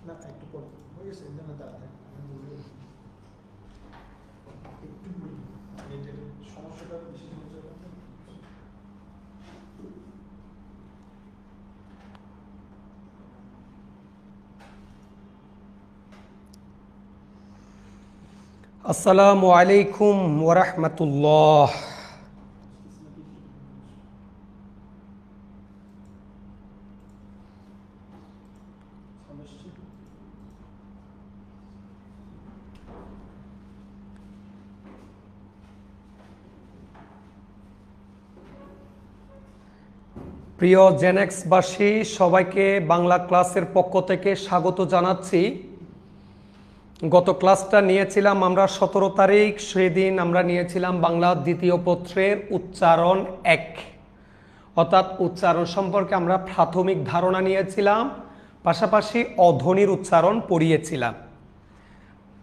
না একটু পর হয়ে গেছে এই জন্য তাড়াতাড়ি একটু এদের সমস্যাটা বেশি হচ্ছে। আসসালামু আলাইকুম ওয়া রাহমাতুল্লাহ। প্রিয় জেনেক্সবাসী, সবাইকে বাংলা ক্লাসের পক্ষ থেকে স্বাগত জানাচ্ছি। গত ক্লাসটা নিয়েছিলাম আমরা 17 তারিখ, সেদিন আমরা নিয়েছিলাম বাংলা দ্বিতীয় পত্রের উচ্চারণ 1, অর্থাৎ উচ্চারণ সম্পর্কে আমরা প্রাথমিক ধারণা নিয়েছিলাম, পাশাপাশি অধ্বনির উচ্চারণ পড়িয়েছিলাম।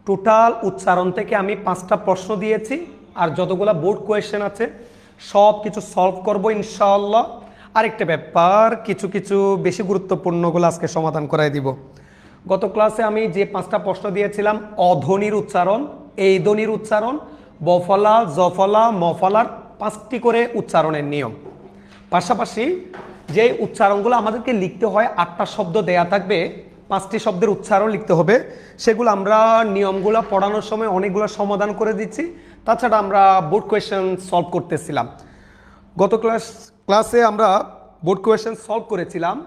টোটাল উচ্চারণ থেকে আমি 5টা প্রশ্ন দিয়েছি, আর যতগুলো বোর্ড কোয়েশ্চেন আছে সব কিছু সলভ করবো ইনশাআল্লাহ। আরেকটা ব্যাপার, কিছু কিছু বেশি গুরুত্বপূর্ণগুলো আজকে সমাধান করাই দিব। গত ক্লাসে আমি যে 5টা প্রশ্ন দিয়েছিলাম, অধ্বনির উচ্চারণ, এই ধ্বনির উচ্চারণ, বফলা, জফলা, মফলার 5টি করে উচ্চারণের নিয়ম, পাশাপাশি যে উচ্চারণগুলো আমাদেরকে লিখতে হয়, 8টা শব্দ দেয়া থাকবে, 5টি শব্দের উচ্চারণ লিখতে হবে, সেগুলো আমরা নিয়মগুলো পড়ানোর সময় অনেকগুলো সমাধান করে দিচ্ছি। তাছাড়া আমরা বোর্ড কোয়েশ্চেন সলভ করতেছিলাম। গত ক্লাসে আমরা বোর্ড কোয়েশ্চেন সলভ করেছিলাম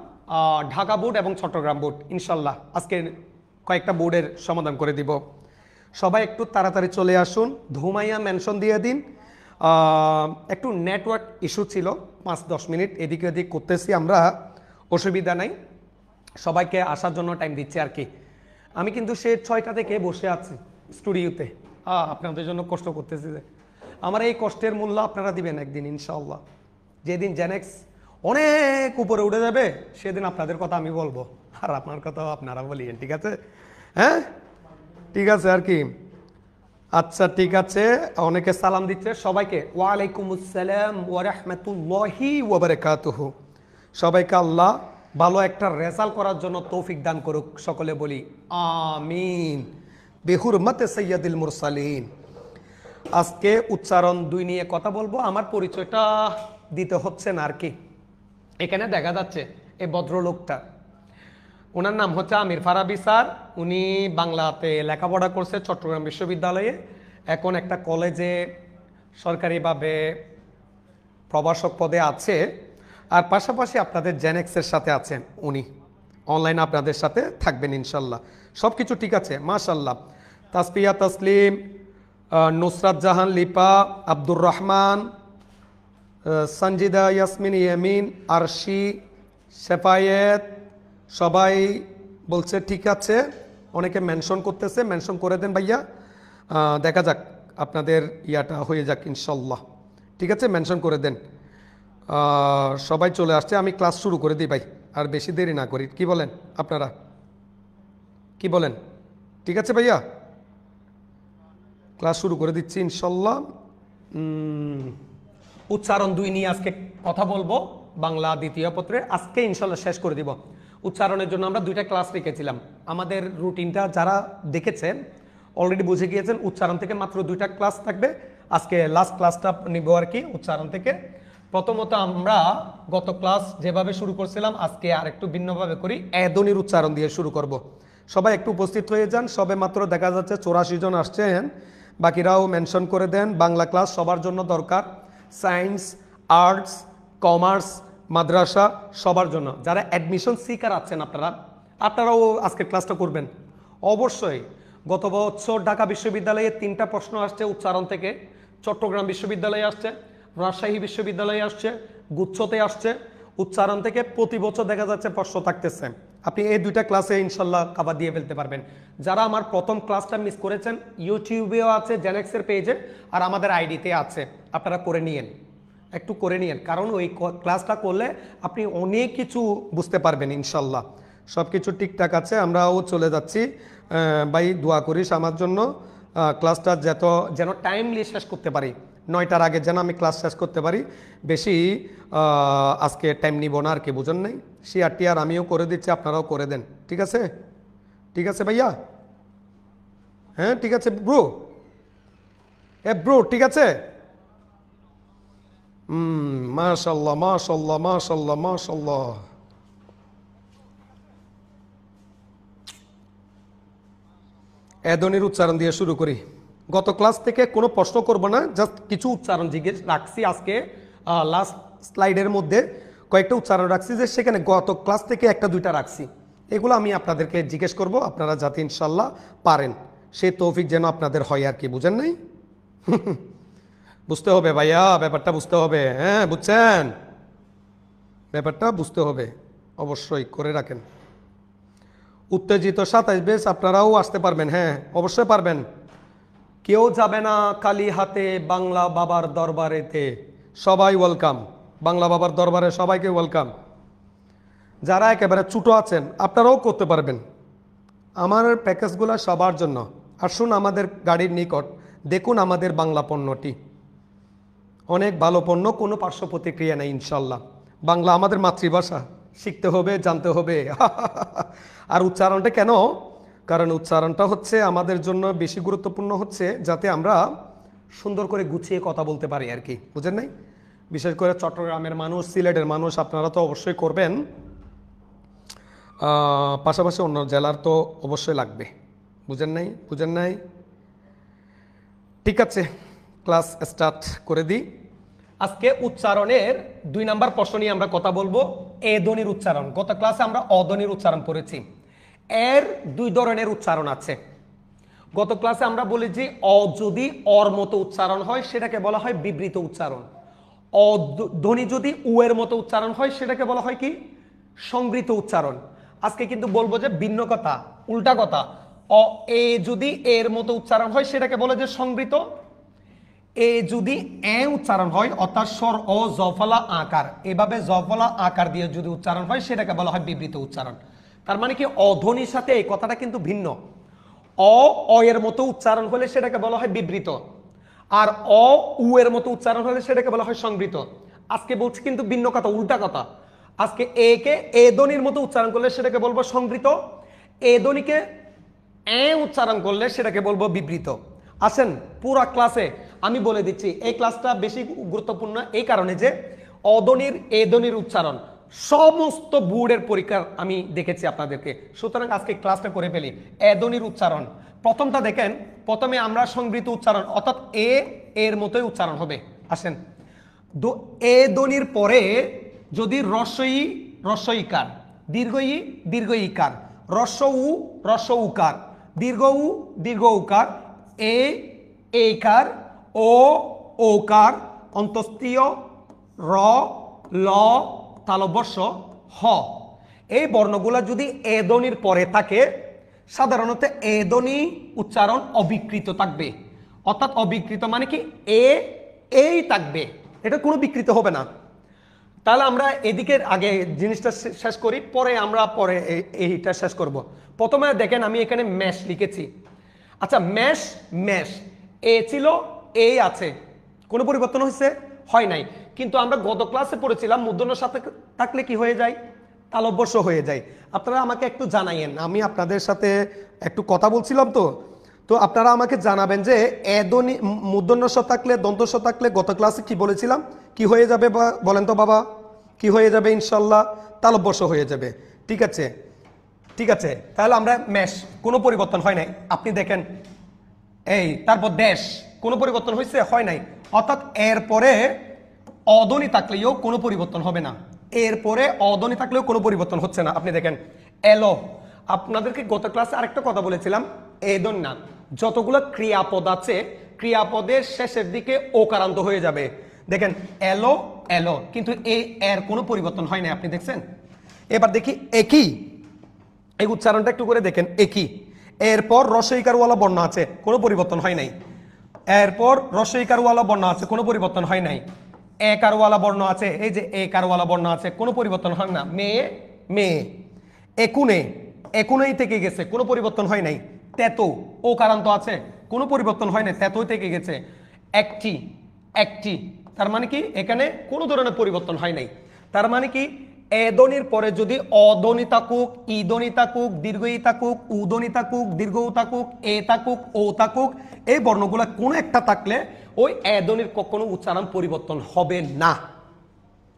ঢাকা বোর্ড এবং চট্টগ্রাম বোর্ড। ইনশাল্লাহ আজকে কয়েকটা বোর্ডের সমাধান করে দিব। সবাই একটু তাড়াতাড়ি চলে আসুন, ধুমাইয়া মেনশন দিয়ে দিন। একটু নেটওয়ার্ক ইস্যু ছিল, 5-10 মিনিট এদিক ওদিক করতেছি আমরা, অসুবিধা নাই, সবাইকে আসার জন্য টাইম দিচ্ছি আর কি। আমি কিন্তু সে 6টা থেকে বসে আছি স্টুডিওতে, আপনাদের জন্য কষ্ট করতেছি। যে আমার এই কষ্টের মূল্য আপনারা দিবেন একদিন ইনশাআল্লাহ। যেদিন জেনেক্স অনেক উপরে উঠে যাবে সেদিন আপনাদের কথা আমি বলবো, আর আপনার কথাও আপনারা বলিয়েন, ঠিক আছে? হ্যাঁ, ঠিক আছে আর কি। আচ্ছা ঠিক আছে, অনেকে সালাম দিচ্ছে সবাইকে। ওয়ালাইকুম আসসালাম ওয়া রাহমাতুল্লাহি ওয়া বারাকাতুহু। সবাইকে আল্লাহ ভালো একটা রেজাল্ট করার জন্য তৌফিক দান করুক, সকলে বলি আমিন। বিহুরমাতে সাইয়্যিদুল মুরসালিন। আজকে উচ্চারণ 2 নিয়ে কথা বলবো। আমার পরিচয়টা দিতে হচ্ছে না আর কি। এখানে দেখা যাচ্ছে এই ভদ্রলোকটা, ওনার নাম হচ্ছে আমির ফারাবী স্যার। উনি বাংলাতে লেখাপড়া করছে চট্টগ্রাম বিশ্ববিদ্যালয়ে, এখন একটা কলেজে সরকারিভাবে প্রভাষক পদে আছে, আর পাশাপাশি আপনাদের জেনেক্সের সাথে আছেন উনি, অনলাইনে আপনাদের সাথে থাকবেন ইনশাল্লাহ। সব কিছু ঠিক আছে মাশাল্লাহ। তাসফিয়া তাসলিম, নুসরাত জাহান লিপা, আব্দুর রহমান, সঞ্জিদা ইয়াসমিন ইয়ামিন, আরশি, শেফায়েত, সবাই বলছে ঠিক আছে। অনেকে মেনশন করতেছে, মেনশন করে দেন ভাইয়া, দেখা যাক আপনাদের ইয়াটা হয়ে যাক ইনশাল্লাহ। ঠিক আছে, মেনশন করে দেন। সবাই চলে আসছে, আমি ক্লাস শুরু করে দিই ভাই, আর বেশি দেরি না করি। কি বলেন আপনারা, কি বলেন? ঠিক আছে ভাইয়া, ক্লাস শুরু করে দিচ্ছি ইনশাল্লাহ। উচ্চারণ 2 নিয়ে আজকে কথা বলবো, বাংলা দ্বিতীয় পত্রে। আজকে ইনশাল্লাহ শেষ করে দিব। উচ্চারণের জন্য আমরা 2টা ক্লাস রেখেছিলাম। আমাদের রুটিনটা যারা দেখেছেন অলরেডি বুঝে গিয়েছেন, উচ্চারণ থেকে মাত্র 2টা ক্লাস থাকবে। আজকে লাস্ট ক্লাসটা নিব আর কি উচ্চারণ থেকে। প্রথমত আমরা গত ক্লাস যেভাবে শুরু করছিলাম, আজকে আর একটু ভিন্নভাবে করি, ধ্বনির উচ্চারণ দিয়ে শুরু করব। সবাই একটু উপস্থিত হয়ে যান। সবে মাত্র দেখা যাচ্ছে 84 জন আসছেন, বাকিরাও মেনশন করে দেন। বাংলা ক্লাস সবার জন্য দরকার, সায়েন্স, আর্টস, কমার্স, মাদ্রাসা সবার জন্য। যারা অ্যাডমিশন সিকার আছেন আপনারাও আজকে ক্লাসটা করবেন অবশ্যই। গত বছর ঢাকা বিশ্ববিদ্যালয়ে 3টা প্রশ্ন আসছে উচ্চারণ থেকে, চট্টগ্রাম বিশ্ববিদ্যালয়ে আসছে, রাজশাহী বিশ্ববিদ্যালয়ে আসছে, গুচ্ছতে আসছে। উচ্চারণ থেকে প্রতি বছর দেখা যাচ্ছে প্রশ্ন থাকতেছে। আপনি এই 2টা ক্লাসে ইনশাল্লাহ কাভার দিয়ে ফেলতে পারবেন। যারা আমার প্রথম ক্লাসটা মিস করেছেন, ইউটিউবেও আছে, জেনেক্সের পেজে, আর আমাদের আইডিতে আছে, আপনারা করে নিয়েন, একটু করে নিয়েন, কারণ ওই ক্লাসটা করলে আপনি অনেক কিছু বুঝতে পারবেন ইনশাল্লাহ। সব কিছু ঠিকঠাক আছে, আমরাও চলে যাচ্ছি। ভাই দোয়া করিস আমার জন্য, ক্লাসটা যেন টাইমলি শেষ করতে পারি, 9টার আগে যেন আমি ক্লাস শেষ করতে পারি। বেশি আজকে টাইম নিব না আর কি, বুঝেন নাই? শেয়ারটি আর আমিও করে দিচ্ছি, আপনারাও করে দেন, ঠিক আছে? ঠিক আছে ভাইয়া? হ্যাঁ ঠিক আছে ব্রো, ব্রো ঠিক আছে। মাশাল্লাহ মাশাল্লাহ মাশাল্লাহ মাশাল্লাহ। এদনির উচ্চারণ দিয়ে শুরু করি। গত ক্লাস থেকে কোনো প্রশ্ন করব না, জাস্ট কিছু উচ্চারণ জিজ্ঞেস রাখছি আজকে। লাস্ট স্লাইডের মধ্যে কয়েকটা উচ্চারণ রাখছি, যে সেখানে গত ক্লাস থেকে একটা দুইটা রাখছি, এগুলো আমি আপনাদেরকে জিজ্ঞেস করব, আপনারা যাতে ইনশাল্লাহ পারেন সেই তৌফিক যেন আপনাদের হয় আর কি। বুঝেন নাই? বুঝতে হবে ভাইয়া, ব্যাপারটা বুঝতে হবে। হ্যাঁ বুঝছেন, ব্যাপারটা বুঝতে হবে, অবশ্যই করে রাখেন। উত্তেজিত 27 ব্যাচ আপনারাও আসতে পারবেন, হ্যাঁ অবশ্যই পারবেন। কেউ যাবে না খালি হাতে বাংলা বাবার দরবারেতে, সবাই ওয়েলকাম। বাংলা বাবার দরবারে সবাইকে ওয়েলকাম। যারা একেবারে ছোটো আছেন আপনারাও করতে পারবেন। আমার প্যাকেজগুলো সবার জন্য। আসুন আমাদের গাড়ির নিকট, দেখুন আমাদের বাংলা পণ্যটি, অনেক ভালো পণ্য, কোনো পার্শ্ব প্রতিক্রিয়া নেই ইনশাল্লাহ। বাংলা আমাদের মাতৃভাষা, শিখতে হবে, জানতে হবে। আর উচ্চারণটা কেন? কারণ উচ্চারণটা হচ্ছে আমাদের জন্য বেশি গুরুত্বপূর্ণ, হচ্ছে যাতে আমরা সুন্দর করে গুছিয়ে কথা বলতে পারি আর কি। বুঝেন নাই? বিশেষ করে চট্টগ্রামের মানুষ, সিলেটের মানুষ, আপনারা তো অবশ্যই করবেন, পাশাপাশি অন্য জেলার তো অবশ্যই লাগবে। বুঝেন নাই? বুঝেন নাই? ঠিক আছে, ক্লাস স্টার্ট করে দিই। আজকে উচ্চারণের 2 নাম্বার প্রশ্ন নিয়ে আমরা কথা বলবো। এ ধ্বনির উচ্চারণ। গত ক্লাসে আমরা অধ্বনির উচ্চারণ পড়েছি। এর 2 ধরনের উচ্চারণ আছে। গত ক্লাসে আমরা বলেছি অ যদি অর মতো উচ্চারণ হয় সেটাকে বলা হয় বিবৃত উচ্চারণ। ধ্বনি যদি উ এর মতো উচ্চারণ হয় সেটাকে বলা হয় কি? সংবৃত উচ্চারণ। আজকে কিন্তু বলবো যে ভিন্ন কথা, উল্টা কথা। এ যদি এর মতো উচ্চারণ হয় সেটাকে বলে যে সংবৃত। এ যদি এ উচ্চারণ হয়, অর্থাৎ স্বর অ জফলা আকার, এভাবে জফলা আকার দিয়ে যদি উচ্চারণ হয় সেটাকে বলা হয় বিবৃত উচ্চারণ। তার মানে কি অধ্বনির সাথে এই কথাটা কিন্তু ভিন্ন। অ এর মতো উচ্চারণ হলে সেটাকে বলা হয় বিবৃত, আর উ এর মতো উচ্চারণ হলে সেটাকে বলা হয় সংবৃত। আজকে বলছি কিন্তু ভিন্ন কথা, উল্টা কথা। আজকে এ কে এ ধ্বনির মতো উচ্চারণ করলে সেটাকে বলবো সংবৃত, এ ধ্বনিকে এ উচ্চারণ করলে সেটাকে বলবো বিবৃত। আসেন পুরো ক্লাসে আমি বলে দিচ্ছি। এই ক্লাসটা বেশি গুরুত্বপূর্ণ এই কারণে যে অধ্বনির এ ধ্বনির উচ্চারণ সমস্ত বোর্ডের পরীক্ষা আমি দেখেছি আপনাদেরকে। সুতরাং আজকে ক্লাসটা করে ফেলি। এ ধ্বনির উচ্চারণ প্রথমটা দেখেন। প্রথমে আমরা সংবৃত উচ্চারণ, অর্থাৎ এ এর মতোই উচ্চারণ হবে। আসেন, এ ধ্বনির পরে যদি রস্বই রস্বইকার, দীর্ঘ ই দীর্ঘ ইকার, রস্ব উ রস্ব উকার, দীর্ঘ উ দীর্ঘ উকার, এ এইকার, ও ওকার, অন্তস্তীয় র ল তালব্য হ, এই বর্ণগুলা যদি এ ধ্বনির পরে থাকে সাধারণত এ ধ্বনি উচ্চারণ অবিকৃত থাকবে। অর্থাৎ অবিকৃত মানে কি? এই থাকবে, এটা কোনো বিকৃত হবে না। তাহলে আমরা এদিকে আগে জিনিসটা শেষ করি, পরে আমরা এইটা শেষ করব। প্রথমে দেখেন আমি এখানে ম্যাশ লিখেছি। আচ্ছা, ম্যাশ ম্যাশ এ ছিল, এই আছে, কোনো পরিবর্তন হয়েছে? হয় নাই। কিন্তু আমরা গত ক্লাসে পড়েছিলাম মূর্ধন্যর সাথে থাকলে কি হয়ে যায়? তালব্য স হয়ে যায়। আপনারা আমাকে একটু জানাইয়েন, আমি আপনাদের সাথে একটু কথা বলছিলাম তো আপনারা আমাকে জানাবেন যে এ ধ্বনি মূর্ধন্য স থাকলে, দন্ত স থাকলে গত ক্লাসে কি বলেছিলাম, কি হয়ে যাবে বলেন তো বাবা? কি হয়ে যাবে? ইনশাল্লাহ তালব্য স হয়ে যাবে। ঠিক আছে, ঠিক আছে। তাহলে আমরা ম্যাশ, কোনো পরিবর্তন হয় নাই। আপনি দেখেন এই, তারপর দেশ, কোনো পরিবর্তন হয়েছে? হয় নাই। অর্থাৎ এরপরে অধ্বনি থাকলেও কোনো পরিবর্তন হবে না, এরপরে অধ্বনি থাকলেও কোনো পরিবর্তন হচ্ছে না। আপনি দেখেন এলো। আপনাদেরকে গত ক্লাসে আরেকটা কথা বলেছিলাম, এ ধ্বনি না, যতগুলো ক্রিয়াপদ আছে ক্রিয়াপদের শেষের দিকে ওকারান্ত হয়ে যাবে। দেখেন এলো এলো, কিন্তু এর কোনো পরিবর্তন হয় না। আপনি দেখছেন? এবার দেখি একই, এই উচ্চারণটা একটু করে দেখেন। একই, এরপর রসইকারওয়ালা বর্ণ আছে, কোনো পরিবর্তন হয় নাই। এরপর রসইকারওয়ালা বর্ণ আছে, কোনো পরিবর্তন হয় নাই। একারওয়ালা বর্ণ আছে, এই যে একারওয়ালা বর্ণ আছে, কোনো পরিবর্তন হয় না। মেয়ে মেয়ে, একুনে একুনেই থেকে গেছে, কোনো পরিবর্তন হয় নাই। তেতো ওকারান্ত আছে, কোনো পরিবর্তন হয় নাই, তেতোই থেকে গেছে। একটি একটি, তার মানে কি এখানে কোনো ধরনের পরিবর্তন হয় নাই। তার মানে কি এ ধ্বনির পরে যদি অধ্বনি থাকুক, ই ধ্বনি থাকুক, দীর্ঘ ই থাকুক, উ ধ্বনি থাকুক, দীর্ঘ উ থাকুক, এ থাকুক, ও থাকুক, এই বর্ণগুলো কোনো একটা থাকলে ওই এ ধ্বনির কখনো উচ্চারণ পরিবর্তন হবে না।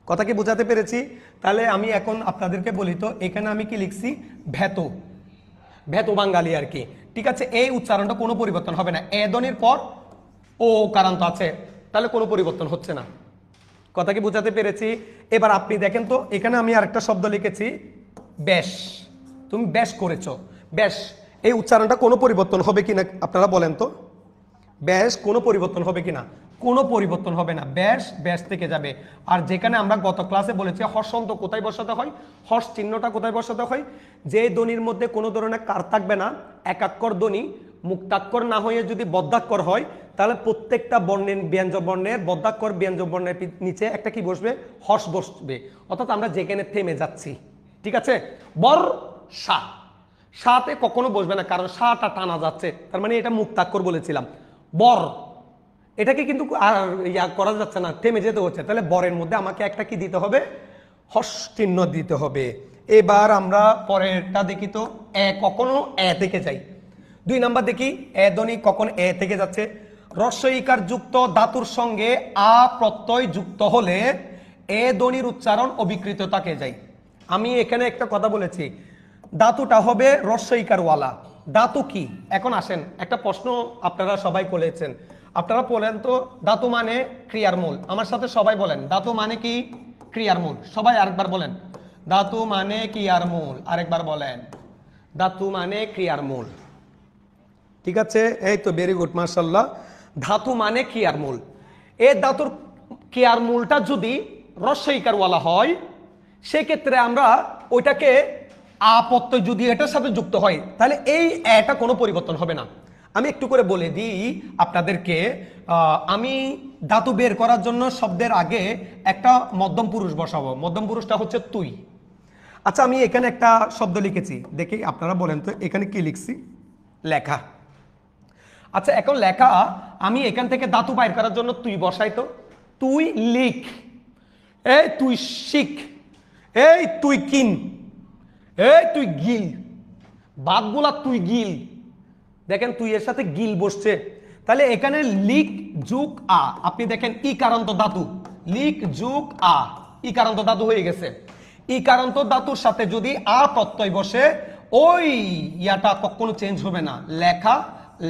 কথা কি বোঝাতে পেরেছি? তাহলে আমি এখন আপনাদেরকে বলি তো, এখানে আমি কি লিখছি? ভেতো, ভেতো বাঙালি আর কি। ঠিক আছে, এই উচ্চারণটা কোনো পরিবর্তন হবে না। এ ধ্বনির পর ও কারান্ত আছে, তাহলে কোনো পরিবর্তন হচ্ছে না। কথা কি বোঝাতে পেরেছি? এবার আপনি দেখেন তো, এখানে আমি আরেকটা শব্দ লিখেছি বেশ। তুমি বেশ করেছো, বেশ, এই উচ্চারণটা কোনো পরিবর্তন হবে কিনা আপনারা বলেন তো? বেশ কোনো পরিবর্তন হবে কিনা? কোনো পরিবর্তন হবে না, বেশ বেশ থেকে যাবে। আর যেখানে আমরা গত ক্লাসে বলেছি হর্ষন্ত কোথায় বসাতে হয়, হর্ষ চিহ্নটা কোথায় বসাতে হয়, যে ধ্বনির মধ্যে কোনো ধরনের কার থাকবে না, একাক্ষর ধ্বনি, মুক্তাক্ষর না হয়ে যদি বদ্ধাক্ষর হয়, তাহলে প্রত্যেকটা বর্ণের ব্যঞ্জন বর্ণের বদ্ধাক্ষর ব্যঞ্জন বর্ণের নিচে একটা কি বসবে? হর্ষ বসবে। অর্থাৎ আমরা যেখানে থেমে যাচ্ছি, ঠিক আছে, বর্ষা, সাথে কখনো বসবে না, কারণ সাটা টানা যাচ্ছে, তার মানে এটা মুক্তাক্ষর বলেছিলাম। বর, এটাকে কিন্তু আর ইয়া করা যাচ্ছে না, থেমে যেতে হচ্ছে, তাহলে বরের মধ্যে আমাকে একটা কি দিতে হবে? হর্ষ চিহ্ন দিতে হবে। এবার আমরা পরেরটা দেখি তো, এ কখনো এ থেকে যাই। 2 নাম্বার দেখি, এ ধ্বনি কখন এ থেকে যাচ্ছে? হ্রস্ব ইকার যুক্ত ধাতুর সঙ্গে আ প্রত্যয় যুক্ত হলে এ ধ্বনির উচ্চারণ অবিকৃত থাকে যায়। আমি এখানে একটা কথা বলেছি, ধাতুটা হবে হ্রস্ব ইকার ওয়ালা। ধাতু কি? এখন আসেন, একটা প্রশ্ন আপনারা সবাই করেছেন, আপনারা বলেন তো, ধাতু মানে ক্রিয়ার মূল। আমার সাথে সবাই বলেন, ধাতু মানে কি? ক্রিয়ার মূল। সবাই আরেকবার বলেন, ধাতু মানে ক্রিয়ার মূল। আরেকবার বলেন, ধাতু মানে ক্রিয়ার মূল। ঠিক আছে, এই তো ভেরি গুড, মাশাআল্লাহ। ধাতু মানে ক্রিয়ার মূল। এই ধাতুর ক্রিয়ার মূলটা যদি হ্রস্ব ইকার ওয়ালা হয়, সেক্ষেত্রে আমরা ওইটাকে আপত্যয় যদি এটার সাথে যুক্ত হয়, তাহলে এই এটা কোনো পরিবর্তন হবে না। আমি একটু করে বলে দিই আপনাদেরকে, আমি ধাতু বের করার জন্য শব্দের আগে একটা মধ্যম পুরুষ বসাবো। মধ্যম পুরুষটা হচ্ছে তুই। আচ্ছা, আমি এখানে একটা শব্দ লিখেছি, দেখি আপনারা বলেন তো এখানে কি লিখছি? লেখা। আচ্ছা, এখন লেখা, আমি এখান থেকে ধাতু বাইর করার জন্য তুই বসাই তো। তুই লিখ, এই তুই শিখ, এই তুই কিন, এই তুই গিল, বাদগুলা তুই গিল। দেখেন তুই এর সাথে গিল বসছে, তাহলে এখানে লিক যুগ আ, আপনি দেখেন ই কারান্ত ধাতু, লিক যুগ আ, ই কারান্ত ধাতু হয়ে গেছে। ই কারান্ত ধাতুর সাথে যদি আ প্রত্যয় বসে, ওই ইয়াটা কখনো চেঞ্জ হবে না, লেখা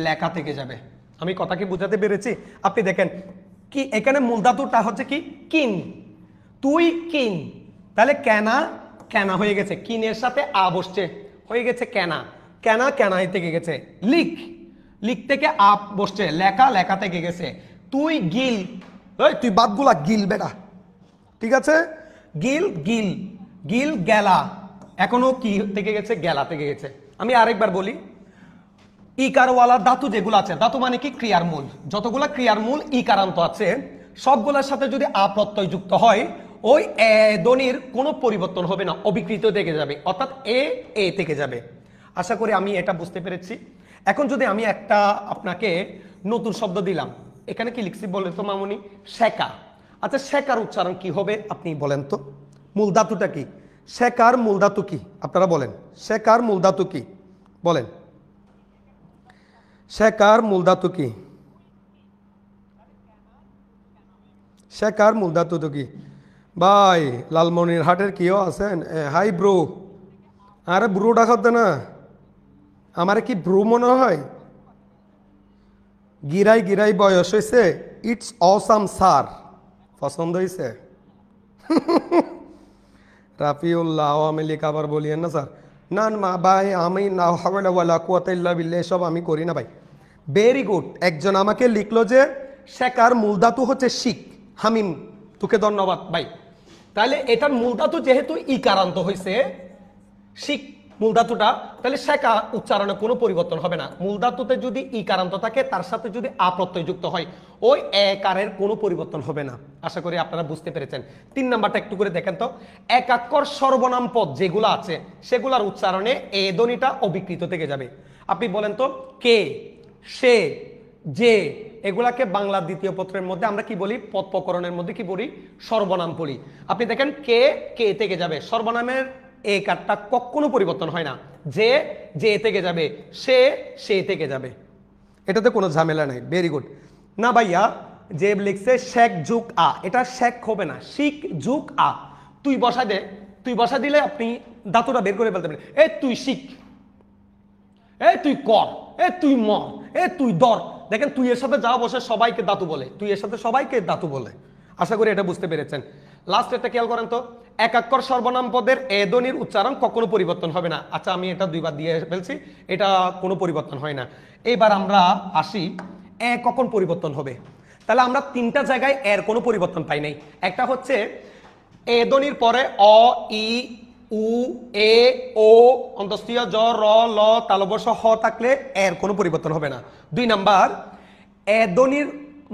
লেখা থেকে যাবে। আমি কথা কি বুঝাতে পেরেছি? আপনি দেখেন কি, এখানে মূল ধাতুটা হচ্ছে কি? কিন, তুই কিন, তাহলে কেনা কেনা হয়ে গেছে, কিনের সাথে আ বসছে, হয়ে গেছে কেনা, কেনা কেনাই থেকে গেছে। লিখ, লিখ থেকে আ বসছে, লেখা লেখা থেকে গেছে। তুই গিল, ওই তুই বাদগুলা গিল বেটা, ঠিক আছে, গিল গিল, গিল গেলা, এখনো কি থেকে গেছে? গেলা থেকে গেছে। আমি আরেকবার বলি, ইকারওয়ালা ধাতু যেগুলো আছে, ধাতু মানে কি? ক্রিয়ার মূল। যতগুলা ক্রিয়ার মূল ইকারান্ত আছে, সবগুলোর সাথে যদি আ প্রত্যয় যুক্ত হয়, ওই এ ধ্বনির কোনো পরিবর্তন হবে না, অবিকৃত থেকে যাবে, অর্থাৎ এ এ থেকে যাবে। আশা করি আমি এটা বুঝতে পেরেছি। এখন যদি আমি একটা আপনাকে নতুন শব্দ দিলাম, এখানে কি লিখছি বলে তো মামুনি? শেখা। আচ্ছা, শেখার উচ্চারণ কি হবে আপনি বলেন তো? মূল ধাতুটা কি? শেখার মূল ধাতু কি আপনারা বলেন? শেখার মূল ধাতু কি বলেন? শেখার মূল ধাতু কি? শেখার মূল ধাতু তো কি ভাই? লালমনিরহাটের কেউ আছেন? হাই ব্রো, আরে ব্রু ডাকতে না, আমার কি ব্রু মনে হয়? গিরাই গিরাই বয়স হয়েছে, ইটস অসাম স্যার, পছন্দ হয়েছে? রাফিউল্লাহ আমি লেখাবার বলিয়েন না স্যার, না মা ভাই আমি না হাওলা কুওয়াতা ইল্লা বিল্লাহ সব আমি করি না ভাই। ভেরি গুড, একজন আমাকে লিখলো যে শেখার মূল ধাতু হচ্ছে শিখ। হামিম, তোকে ধন্যবাদ ভাই। তাহলে এটার মূল ধাতু যেহেতু ইকারান্ত হয়েছে, শিখ মূল ধাতুটা, তাহলে শেখা উচ্চারণে কোনো পরিবর্তন হবে না। মূল ধাতুতে যদি ইকারান্ত থাকে, তার সাথে যদি আ প্রত্যয় যুক্ত হয়, ওই একারের কোনো পরিবর্তন হবে না। আশা করি আপনারা বুঝতে পেরেছেন। 3 নাম্বারটা একটু করে দেখেন তো, একাক্ষর সর্বনাম পদ যেগুলো আছে, সেগুলোর উচ্চারণে এ ধ্বনিটা অবিকৃত থেকে যাবে। আপনি বলেন তো, কে, সে, যে, এগুলাকে বাংলা দ্বিতীয় পত্রের মধ্যে আমরা কি বলি, পদ প্রকরণের মধ্যে কি বলি, সর্বনাম বলি। আপনি দেখেন কে থেকে যাবে, সর্বনামের এ কারটা কখনো পরিবর্তন হয় না। যে থেকে যাবে, সে থেকে যাবে, এটাতে কোনো ঝামেলা নাই। Very good. না ভাইয়া, যে লিখছে শেখ যুগ আ, এটা শেখ হবে না, শিখ যুগ আ। তুই বসা দিলে আপনি ধাতুটা বের করে ফেলতে পারেন। এ তুই শিখ, এ তুই কর, এ তুই মর, এ তুই দর। দেখেন তুই এর সাথে যা বসে সবাইকে ধাতু বলে, তুই এর সাথে সবাইকে ধাতু বলে। আশা করি এটা বুঝতে পেরেছেন। লাস্ট এটা খেয়াল করেন তো, একাক্ষর সর্বনাম পদের এ ধ্বনির উচ্চারণ কখনো পরিবর্তন হবে না। আচ্ছা, আমি এটা দুইবার দিয়ে ফেলছি, এটা কোনো পরিবর্তন হয় না। এইবার আমরা আসি এ কখন পরিবর্তন হবে। তাহলে আমরা তিনটা জায়গায় এর কোনো পরিবর্তন পাই নাই। একটা হচ্ছে এ ধ্বনির পরে অ, ই, উ, এ, ও, অন্তস্থীয় জ, র, ল, তালব্য হ থাকলে এর কোনো পরিবর্তন হবে না। 2 নাম্বার, এ ধ্বনির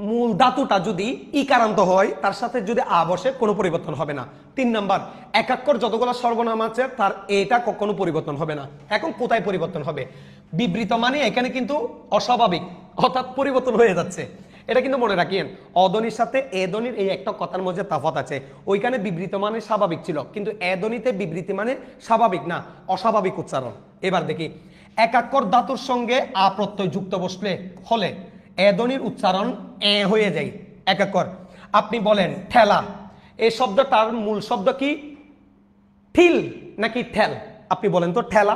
মূল ধাতুটা যদি ইকারান্ত হয়, তার সাথে যদি আ বসে, কোনো পরিবর্তন হবে না। 3 নাম্বার, একাক্ষর যতগুলো সর্বনাম আছে তার এটা কখনো পরিবর্তন হবে না। এখন কোথায় পরিবর্তন হবে? বিবৃত মানে এখানে কিন্তু অস্বাভাবিক, অর্থাৎ পরিবর্তন হয়ে যাচ্ছে। এটা কিন্তু মনে রাখিয়েন, অধ্বনির সাথে এ ধ্বনির এই একটা কথার মধ্যে তফাৎ আছে। ওইখানে বিবৃত মানে স্বাভাবিক ছিল, কিন্তু এ ধ্বনিতে বিবৃতি মানে স্বাভাবিক না, অস্বাভাবিক উচ্চারণ। এবার দেখি, একাক্ষর ধাতুর সঙ্গে আ প্রত্যয় যুক্ত বসলে হলে এ ধ্বনির উচ্চারণ এ হয়ে যায়। একাক্ষর, আপনি বলেন ঠেলা, এই শব্দটার মূল শব্দ কি? ঠিল নাকি ঠেল? আপনি বলেন তো ঠেলা।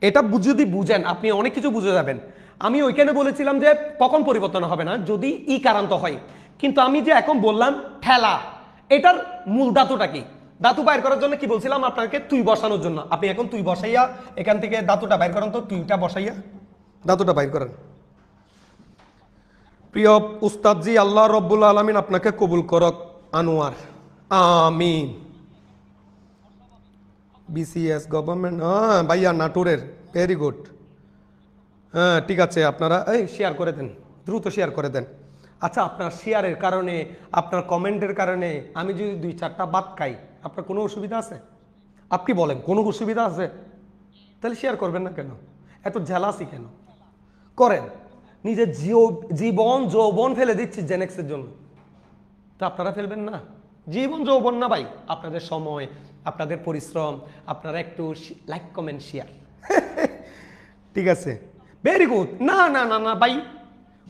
এটা যদি বুঝেন, আপনি অনেক কিছু বুঝে যাবেন। আমি ওইখানে বলেছিলাম যে কখন পরিবর্তন হবে না, যদি ইকারান্ত হয়। কিন্তু আমি যে এখন বললাম ঠেলা, এটার মূল ধাতুটা কি? ধাতু বাইর করার জন্য কি বলছিলাম আপনাকে? তুই বসানোর জন্য। আপনি এখন তুই বসাইয়া এখান থেকে ধাতুটা বাইর করেন তো, তুইটা বসাইয়া ধাতুটা বাইর করেন। প্রিয় উস্তাদজি, আল্লাহ রব্বুল আলামিন আপনাকে কবুল করক। আনোয়ার, আমিন। বিসিএস গভর্নমেন্ট, হ্যাঁ ভাইয়া, নাটোরের, ভেরি গুড। হ্যাঁ ঠিক আছে, আপনারা এই শেয়ার করে দেন, দ্রুত শেয়ার করে দেন। আচ্ছা, আপনার শেয়ারের কারণে, আপনার কমেন্টের কারণে আমি যদি 2-4টা বাদ খাই, আপনার কোনো অসুবিধা আছে? আপনি বলেন, কোনো অসুবিধা আছে? তাহলে শেয়ার করবেন না কেন? এত জেলাসি কেন করেন? নিজের জীবন যৌবন ফেলে দিচ্ছি জেনেক্সের জন্য, তো আপনারা ফেলবেন না? জীবন যৌবন না ভাই, আপনাদের সময়, আপনাদের পরিশ্রম, আপনারা একটু লাইক কমেন্ট শেয়ার। ঠিক আছে, ভেরি গুড। না না না না ভাই,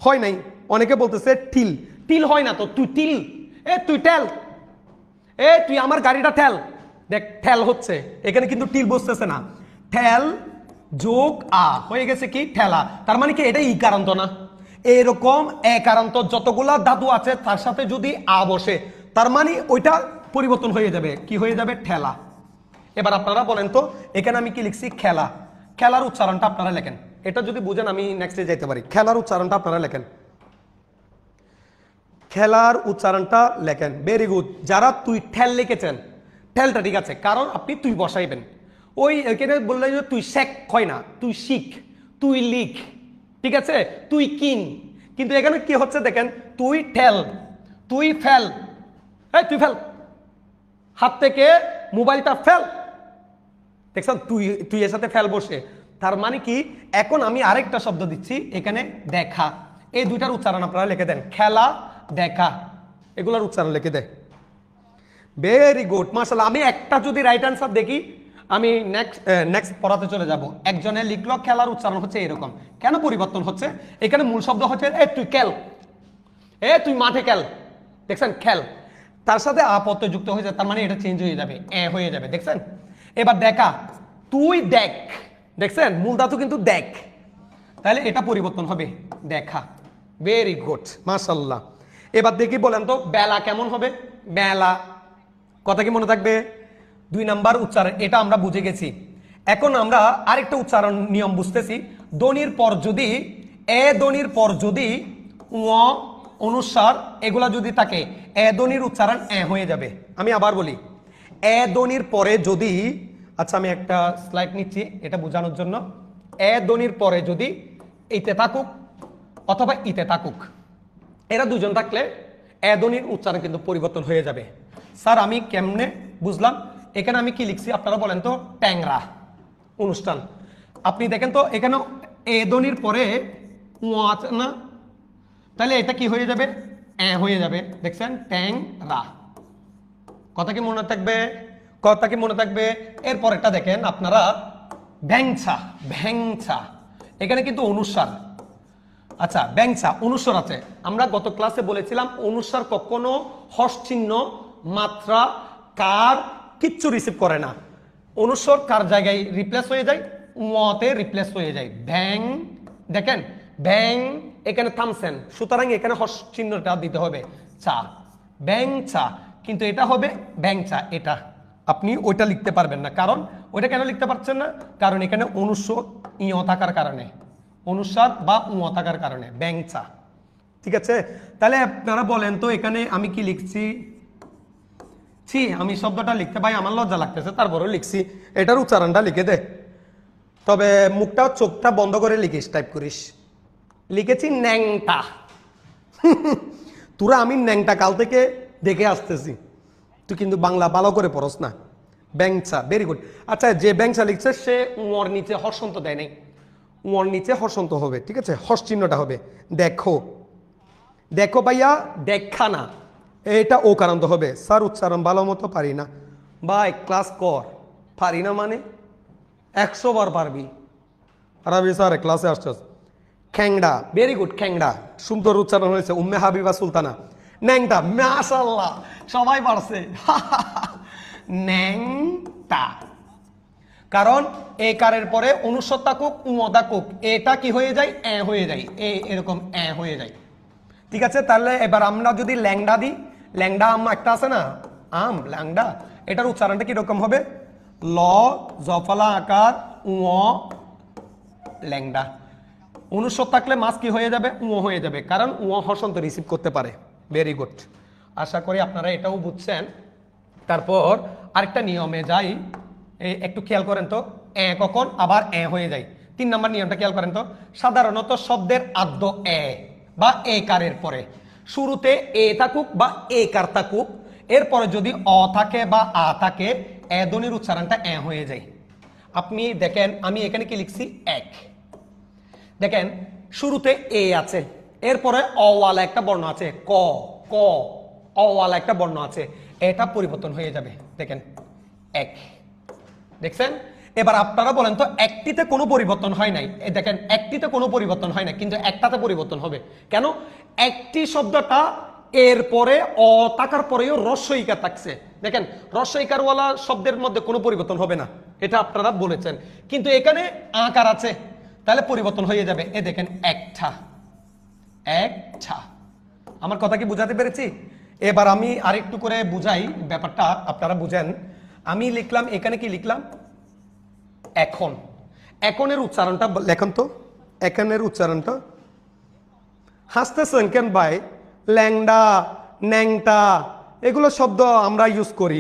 হয় নাই। অনেকে বলতেছে টিল, টিল হয় না তো, তুই টিল, এ তুই টেল, এ তুই আমার গাড়িটা ঠেল। দেখ ঠেল হচ্ছে, এখানে কিন্তু টিল বসতেছে না। ঠেল যোগ আ হয়ে গেছে কি ঠেলা। তার মানে কি এটা ইকারান্ত না? এরকম একারান্ত যতগুলা ধাতু আছে তার সাথে যদি আ বসে, তার মানে ওইটা পরিবর্তন হয়ে যাবে, কি হয়ে যাবে? ঠেলা। এবার আপনারা বলেন তো, এখানে আমি কি লিখছি? খেলা। খেলার উচ্চারণটা আপনারা লেখেন। এটা যদি বুঝেন আমি নেক্সটে যাইতে পারি। খেলার উচ্চারণটা আপনারা লেখেন, খেলার উচ্চারণটা লেখেন। Very good. যারা তুই ঠেল লিখেছেন, ঠেলটা ঠিক আছে, কারণ আপনি তুই বসাইবেন। ওই এখানে বললেন যে তুই শেখ হয় না, তুই শিখ, তুই লিখ, ঠিক আছে, তুই কিন। কিন্তু এখানে কি হচ্ছে দেখেন, তুই ঠেল, তুই ফেল, এই তুই ফেল, হাত থেকে মোবাইলটা ফেল। দেখছেন, তুই এর সাথে ফেল বসে, তার মানে কি? এখন আমি আরেকটা শব্দ দিচ্ছি এখানে, দেখা। এই দুইটার উচ্চারণ আপনারা লিখে দেন, খেলা, দেখা, এগুলোর উচ্চারণ লিখে দেয়। ভেরি গুড, মাশাআল্লাহ। আমি একটা যদি রাইট অ্যান্সার দেখি, আমি নেক্সট পড়াতে চলে যাব। একজনে লিখলো খেলার উচ্চারণ হচ্ছে এরকম। কেন পরিবর্তন হচ্ছে? এখানে মূল শব্দ হচ্ছে এ তুই খেল, এ তুই মাঠে খেল। দেখছেন, খেল, তার সাথে আ প্রত্যয় যুক্ত হয়ে যায়, তার মানে এটা চেঞ্জ হয়ে যাবে, এ হয়ে যাবে। দেখছেন? এবার দেখা, তুই দেখ, দেখছেন মূল ধাতু কিন্তু দেখ, তাহলে এটা পরিবর্তন হবে, দেখা। ভেরি গুড, মাশাআল্লাহ। এবার দেখি বলেন তো, বেলা কেমন হবে? বেলা, কথা কি মনে থাকবে? 2 নাম্বার উচ্চারণ, এটা আমরা বুঝে গেছি। এখন আমরা আরেকটা উচ্চারণ নিয়ম বুঝতেছি। ধ্বনির পর যদি এ ধ্বনির পর যদি ও অনুসার এগুলা যদি থাকে, এ ধ্বনির উচ্চারণ এ হয়ে যাবে। আমি আবার বলি, এ ধ্বনির পরে যদি, আচ্ছা আমি একটা স্লাইড নিচ্ছি এটা বোঝানোর জন্য। এ ধ্বনির পরে যদি ইতে থাকুক অথবা ইতে থাকুক, এরা দুজন থাকলে এ ধ্বনির উচ্চারণ কিন্তু পরিবর্তন হয়ে যাবে। স্যার আমি কেমনে বুঝলাম? এখানে আমি কি লিখছি আপনারা বলেন তো? ট্যাংরা, অনুষ্ঠান। আপনি দেখেন তো, এখানে এ ধ্বনির পরে উ আছে না, তাহলে এটা কি হয়ে যাবে, হয়ে যাবে। দেখছেন, ট্যাং রা। কথা কি মনে থাকবে, কথা কি মনে থাকবে? এরপর এটা দেখেন আপনারা, ভ্যাংছা, ভ্যাংছা, এখানে কিন্তু অনুস্বার। আচ্ছা, ব্যাংচা অনুস্বর আছে। আমরা গত ক্লাসে বলেছিলাম অনুস্বার কখনো হর্ষ চিহ্ন, মাত্রা, কার কিচ্ছু রিসিভ করে না। অনুস্বর কার জায়গায় রিপ্লেস হয়ে যায়, মতে রিপ্লেস হয়ে যায়। ভ্যাং, দেখেন ব্যাং, এখানে থামছেন, সুতরাং এখানে হর্ষ চিহ্নটা দিতে হবে চা, ব্যাংচা। কিন্তু এটা হবে ব্যাংচা, এটা আপনি ওইটা লিখতে পারবেন না। কারণ ওইটা কেন লিখতে পারছেন না, কারণ এখানে অনুস্বর ইয় থাকার কারণে, অনুস্বার বা উঁ থাকার কারণে, ব্যাংচা। ঠিক আছে, তাহলে আপনারা বলেন তো এখানে আমি কি লিখছি? আমি শব্দটা লিখতে ভাই আমার লজ্জা লাগতেছে, তারপরেও লিখছি। এটার উচ্চারণটা লিখে দে, তবে মুখটা চোখটা বন্ধ করে লিখিস, টাইপ করিস। লিখেছি ন্যাংটা। তোরা আমি ন্যাংটা কাল থেকে দেখে আসতেছি, তুই কিন্তু বাংলা ভালো করে পড়স না। ব্যাংচা, ভেরি গুড। আচ্ছা, যে ব্যাংচা লিখছে সে উঁর নিচে হর্ষন্ত দেয় নাই, উঁর নিচে হর্ষন্ত হবে। ঠিক আছে, হর্ষ চিহ্নটা হবে। দেখো, দেখো ভাইয়া, দেখা না, এটা ও কারান্ত হবে। স্যার উচ্চারণ ভালো মতো পারি না। ভাই ক্লাস কর, পারি না মানে 100 বার পারবি। আরবি স্যার ক্লাসে আসছস। খ্যাংডা, ভেরি গুড, খ্যাংডা, সুন্দর উচ্চারণ হয়েছে। উম্মে হাবিবা সুলতানা। ন্যাংটা, মাশাআল্লাহ, সবাই পারছে। ন্যাংটা, কারণ এ কারের পরে অনুস্বর থাকুক, উঁ থাকুক, এটা কি হয়ে যায়, হয়ে যায়, এরকম হয়ে যায়। ঠিক আছে, তাহলে এবার আমরা যদি ল্যাংডা দিই, ল্যাংডা আম একটা আছে না, আম, ল্যাংডা, এটার উচ্চারণটা কিরকম হবে? ল জফলা আকার উঁ, ল্যাংডা। অনুস্বর থাকলে মাছ কি হয়ে যাবে, উঁ হয়ে যাবে, কারণ উঁ হর্ষন্ত রিসিভ করতে পারে। ভেরি গুড, আশা করি আপনারা এটাও বুঝছেন। তারপর আরেকটা নিয়মে যাই, একটু খেয়াল করেন তো, কখন আবার হয়ে যায়। 3 নম্বর নিয়মটা খেয়াল করেন তো। সাধারণত শব্দের আদ্য বা কারের পরে, শুরুতে থাকুক বা কার থাকুক, এরপরে যদি অ থাকে বা আ থাকে, ধ্বনির উচ্চারণটা হয়ে যায়। আপনি দেখেন, আমি এখানে কি লিখছি, এক। দেখেন শুরুতে আছে, এরপরে অওয়ালা একটা বর্ণ আছে, ক, ক, অওয়ালা একটা বর্ণ আছে, এটা পরিবর্তন হয়ে যাবে। দেখেন এক, দেখছেন? এবার আপনারা বলেন তো, একটিতে কোনো পরিবর্তন হয় নাই। দেখেন একটিতে কোনো পরিবর্তন হয় না, কিন্তু একটাতে পরিবর্তন হবে। কেন? একটি শব্দটা এরপরে অ থাকার পরেও রস্বইকার থাকছে। দেখেন রস্বইকারওয়ালা শব্দের মধ্যে কোনো পরিবর্তন হবে না, এটা আপনারা বলেছেন। কিন্তু এখানে আকার আছে, তাহলে পরিবর্তন হয়ে যাবে। দেখেন একটা, একটা। আমার কথা কি বুঝাতে পেরেছি? এবার আমি আরেকটু করে বুঝাই ব্যাপারটা, আপনারা বুঝেন। আমি লিখলাম এখানে, কি লিখলাম, এখন। এখনের উচ্চারণটা লেখন তো, এখনের উচ্চারণটা। হাসতেছেন কেন ভাই? ল্যাংডা, ন্যাংটা, এগুলো শব্দ আমরা ইউজ করি,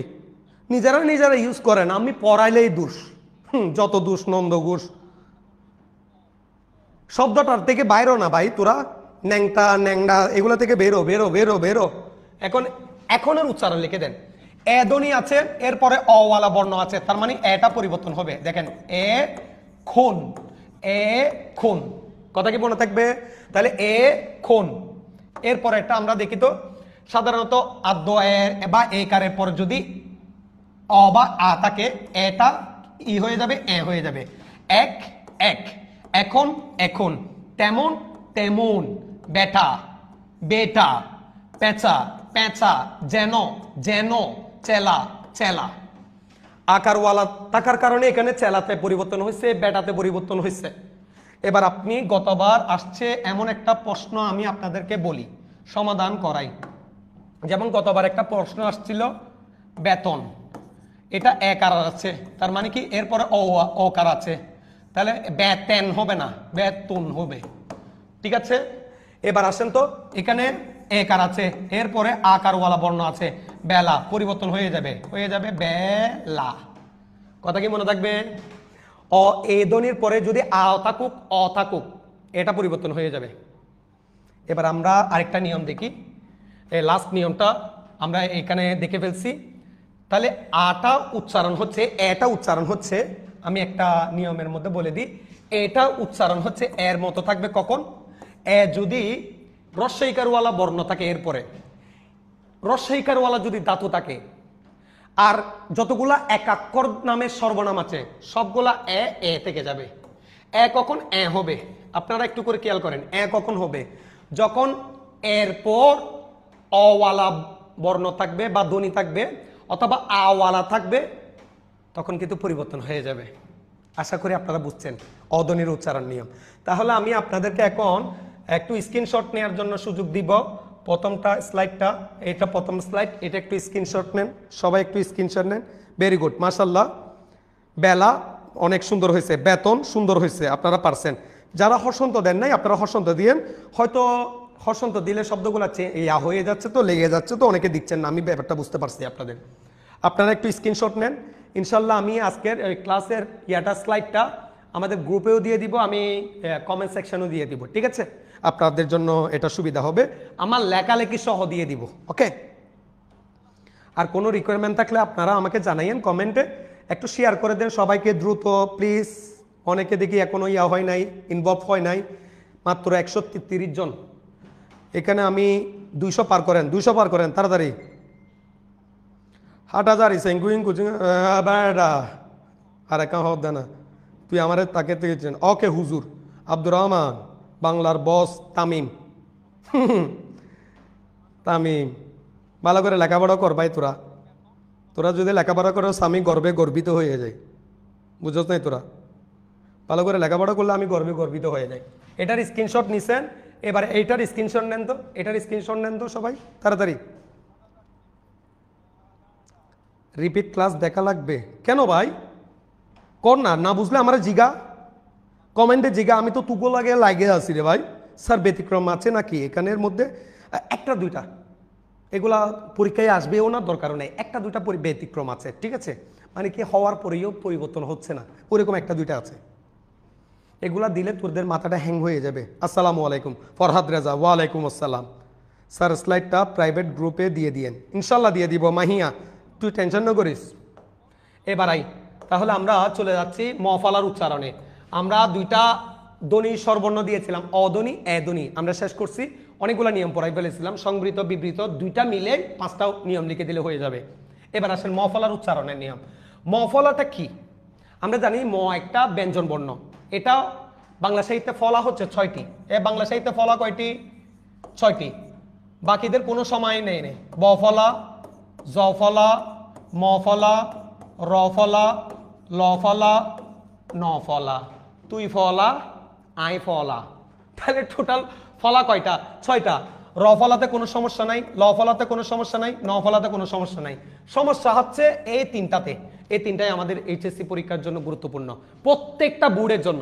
নিজেরা নিজেরা ইউজ করেন। আমি পড়াইলেই দোষ, যত দোষ, নন্দ ঘোষ। শব্দটার থেকে বাইরো না ভাই, তোরা ন্যাংটা, ন্যাংডা, এগুলো থেকে বেরো, বেরো, বেরো, বেরো। এখন এখনের উচ্চারণ লিখে দেন। ধ্বনি আছে, এরপরে অওয়ালা বর্ণ আছে, তার মানে এটা পরিবর্তন হবে। দেখেন খুন, খুন। কথা কি মনে থাকবে? তাহলে খুন। এরপরে একটা আমরা দেখি তো, সাধারণত আদ্য বা কারের পর যদি অ বা আ থাকে, এটা হয়ে যাবে, হয়ে যাবে। এক, এক, এখন, এখন, তেমন, তেমন, বেটা, বেটা, পেঁচা, পেঁচা, যেন, যেন, চেলা, চেলা। আকারওয়ালা থাকার কারণে এখানে চেলাতে পরিবর্তন হয়েছে, বেটাতে পরিবর্তন হয়েছে। এবার আপনি গতবার আসছে এমন একটা প্রশ্ন আমি আপনাদেরকে বলি, সমাধান করাই। যেমন গতবার একটা প্রশ্ন আসছিল, বেতন, এটা একার আছে, তার মানে কি এরপরে অকার আছে, তাহলে বেতন হবে না, বেতন হবে। ঠিক আছে, এবার আসেন তো, এখানে একার আছে, এরপরে আকারওয়ালা বর্ণ আছে, বেলা, পরিবর্তন হয়ে যাবে, হয়ে যাবে বেলা। কথা কি মনে থাকবে? ধ্বনির পরে যদি আ থাকুক, অ থাকুক, এটা পরিবর্তন হয়ে যাবে। এবার আমরা আরেকটা নিয়ম দেখি, লাস্ট নিয়মটা আমরা এখানে দেখে ফেলছি। তাহলে আটা উচ্চারণ হচ্ছে, এটা উচ্চারণ হচ্ছে, আমি একটা নিয়মের মধ্যে বলে দিই, এটা উচ্চারণ হচ্ছে এর মতো থাকবে কখন? এ যদি রস্বইকারওয়ালা বর্ণ থাকে, এরপরে রস্বইকারওয়ালা যদি ধাতু থাকে, আর যতগুলা একাক্ষর নামের সর্বনাম আছে সবগুলা এ থেকে যাবে। এ কখন এ হবে আপনারা একটু করে খেয়াল করেন। এ কখন হবে? যখন এরপর অওয়ালা বর্ণ থাকবে বা ধ্বনি থাকবে অথবা আওয়ালা থাকবে, তখন কিন্তু পরিবর্তন হয়ে যাবে। আশা করি আপনারা বুঝছেন অধ্বনির উচ্চারণ নিয়ম। তাহলে আমি আপনাদেরকে এখন একটু স্ক্রিনশট নেওয়ার জন্য সুযোগ দিব। প্রথমটা স্লাইডটা, এটা প্রথম স্লাইড, এটা একটু স্ক্রিনশট নেন, সবাই একটু স্ক্রিনশট নেন। ভেরি গুড, মাশাল্লাহ। বেলা অনেক সুন্দর হয়েছে, বেতন সুন্দর হয়েছে, আপনারা পারছেন। যারা হর্ষন্ত দেন নাই আপনারা হর্ষন্ত দিয়েন। হয়তো হর্ষন্ত দিলে শব্দগুলো ইয়া হয়ে যাচ্ছে, তো লেগে যাচ্ছে, তো অনেকে দিচ্ছেন না, আমি ব্যাপারটা বুঝতে পারছি আপনাদের। আপনারা একটু স্ক্রিনশট নেন। ইনশাল্লাহ আমি আজকের ক্লাসের ইয়াটা স্লাইডটা আমাদের গ্রুপেও দিয়ে দিব, আমি কমেন্ট সেকশনেও দিয়ে দিব, ঠিক আছে? আপনাদের জন্য এটা সুবিধা হবে, আমার লেখালেখি সহ দিয়ে দিব, ওকে? আর কোনো রিকোয়ারমেন্ট থাকলে আপনারা আমাকে জানাইয়েন কমেন্টে, একটু শেয়ার করে দেন সবাইকে দ্রুত প্লিজ। অনেকে দেখি এখনো ইয়া হয় নাই, ইনভলভ হয় নাই, মাত্র 130 জন। এখানে আমি 200 পার করেন, 200 পার করেন তাড়াতাড়ি। 8000 সেঙ্গুইং কুচিং আর একা হব দেনা, তুই আমার তাকে থেকেছেন। ওকে হুজুর আব্দুর রহমান, বাংলার বস তামিম। তামিম ভালো করে লেখাপড়া কর ভাই, তোরা তোরা যদি লেখাপড়া করো আমি গর্বে গর্বিত হয়ে যাই, বুঝছ নাই? তোরা ভালো করে লেখাপড়া করলে আমি গর্বে গর্বিত হয়ে যাই। এটার স্ক্রিনশট নিছেন, এবার এইটার স্ক্রিনশট নেন তো, এটার স্ক্রিনশট নেন তো সবাই তাড়াতাড়ি। রিপিট ক্লাস দেখা লাগবে কেন ভাই? কর না, না বুঝলে আমার জিগা, কমেন্টে জিগা, আমি তো তুকো লাগে আছি রে ভাই। স্যার ব্যতিক্রম আছে নাকি এখানের মধ্যে? একটা দুইটা, এগুলা পরীক্ষায় আসবেও না, দরকারও নেই। একটা দুইটা ব্যতিক্রম আছে, ঠিক আছে? মানে কি হওয়ার পরেও পরিবর্তন হচ্ছে না, ওরকম একটা দুইটা আছে। এগুলা দিলে তোদের মাথাটা হ্যাং হয়ে যাবে। আসসালামু আলাইকুম ফরহাদ রেজা, ওয়ালাইকুম আসসালাম। স্যার স্লাইডটা প্রাইভেট গ্রুপে দিয়ে দিয়েন। ইনশাল্লাহ দিয়ে দিব মাহিয়া, তুই টেনশন না করিস। এবার আই, তাহলে আমরা চলে যাচ্ছি মফালার উচ্চারণে। আমরা দুইটা ধ্বনি স্বরবর্ণ দিয়েছিলাম, অধ্বনি এধ্বনি, আমরা শেষ করছি। অনেকগুলো নিয়ম পড়াই ফেলেছিলাম, সংবৃত বিবৃত দুইটা মিলে 5টা নিয়ম লিখে দিলে হয়ে যাবে। এবার আসেন মফলার উচ্চারণের নিয়ম। মফলাটা কি? আমরা জানি ম একটা ব্যঞ্জন বর্ণ, এটা বাংলা সাহিত্যে ফলা হচ্ছে 6টি। বাংলা সাহিত্যে ফলা কয়টি? 6টি। বাকিদের কোনো সময় নেই। ব ফলা, জ ফলা, ম ফলা, র ফলা, ল ফলা, ন ফলা, তুই ফলা, আই ফলা। তাহলে টোটাল ফলা কয়টা? 6টা। র ফলাতে কোনো সমস্যা নাই, ল ফলাতে কোনো সমস্যা নাই, ন ফলাতে কোনো সমস্যা নাই। সমস্যা হচ্ছে এই 3টাতে। এই 3টাই আমাদের এইচএসসি পরীক্ষার জন্য গুরুত্বপূর্ণ, প্রত্যেকটা বোর্ডের জন্য।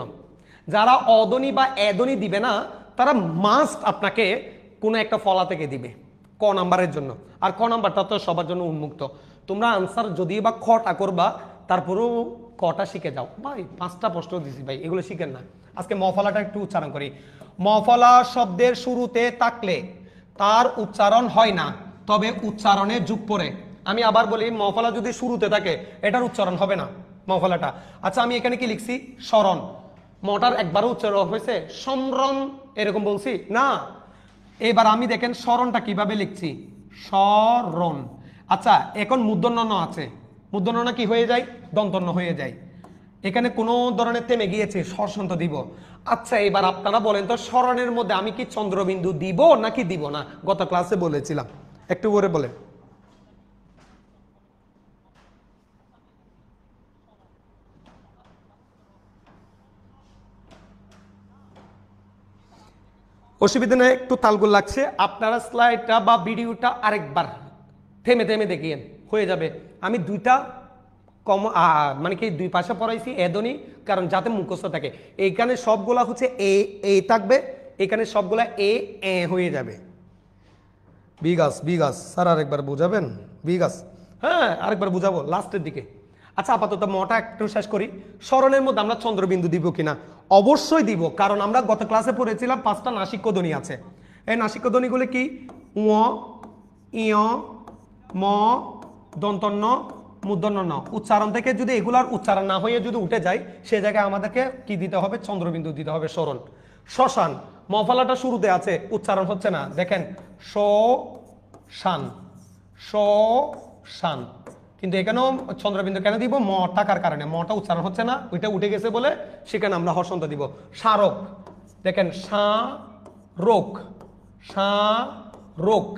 যারা অধ্বনি বা এধ্বনি দিবে না, তারা মাস্ট আপনাকে কোনো একটা ফলা থেকে দিবে ক নাম্বারের জন্য। আর ক নাম্বারটা তো সবার জন্য উন্মুক্ত। তোমরা আনসার যদি বা খটা করবা, তারপরেও কটা শিখে যাও ভাই। 5টা প্রশ্ন দিছি ভাই, এগুলো শিখেন না। আজকে মফলাটা একটু উচ্চারণ করি। মফলা শব্দের শুরুতে থাকলে তার উচ্চারণ হয় না, তবে উচ্চারণে যুগ পড়ে। আমি আবার বলি, মফলা যদি শুরুতে থাকে এটার উচ্চারণ হবে না মফলাটা। আচ্ছা, আমি এখানে কি লিখছি? স্মরণ। মটার একবারও উচ্চারণ হয়েছে? সমরণ এরকম বলছি না। এবার আমি দেখেন স্মরণটা কিভাবে লিখছি, স্মরণ। আচ্ছা, এখন মূর্ধন্য ন আছে, মূর্ধন্য না কি হয়ে যায়? দন্তন্য হয়ে যায়। এখানে কোনো ধরনের থেমে গিয়েছে, স্বরসন্ত দিব। আচ্ছা, এবার আপনারা বলেন তো, স্মরণের মধ্যে আমি কি চন্দ্রবিন্দু দিব নাকি দিব না? গত ক্লাসে বলেছিলাম, একটু করে বলেন। অসুবিধা নেই, একটু তালগোল লাগছে। আপনারা স্লাইডটা বা ভিডিওটা আরেকবার থেমে থেমে দেখিয়েন, হয়ে যাবে। আমি দুইটা মানে কি দুই পাশে পড়াইছি এধ্বনি, কারণ যাতে মুখস্থ থাকে। এইখানে সবগুলা হচ্ছে এ থাকবে, এখানে সবগুলা এ হয়ে যাবে। বিগাস বিগাস স্যার আরেকবার বুঝাবেন? বিগাস, হ্যাঁ আরেকবার বুঝাবো লাস্টের দিকে। আচ্ছা, আপাতত মটা একটু শেষ করি। স্মরণের মধ্যে আমরা চন্দ্রবিন্দু দিব কিনা? অবশ্যই দিব, কারণ আমরা গত ক্লাসে পড়েছিলাম 5টা নাসিক্য ধ্বনি আছে। এই নাসিক্য ধ্বনিগুলি কি? উ, ইয়, ম, দন্তন্য, মূর্ধন্য ন। উচ্চারণ থেকে যদি এগুলার উচ্চারণ না হয়ে যদি উঠে যায়, সে জায়গায় আমাদেরকে কি দিতে হবে? চন্দ্রবিন্দু দিতে হবে। স্মরণ। শ্মশান, মফলাটা শুরুতে আছে, উচ্চারণ হচ্ছে না। দেখেন শ শান, শ শান, কিন্তু এখানেও চন্দ্রবিন্দু কেন দিব? ম টাকার কারণে, মটা উচ্চারণ হচ্ছে না, ওইটা উঠে গেছে বলে সেখানে আমরা হর্ষন্ত দিব। সারক, দেখেন সা রোক, সা রোক,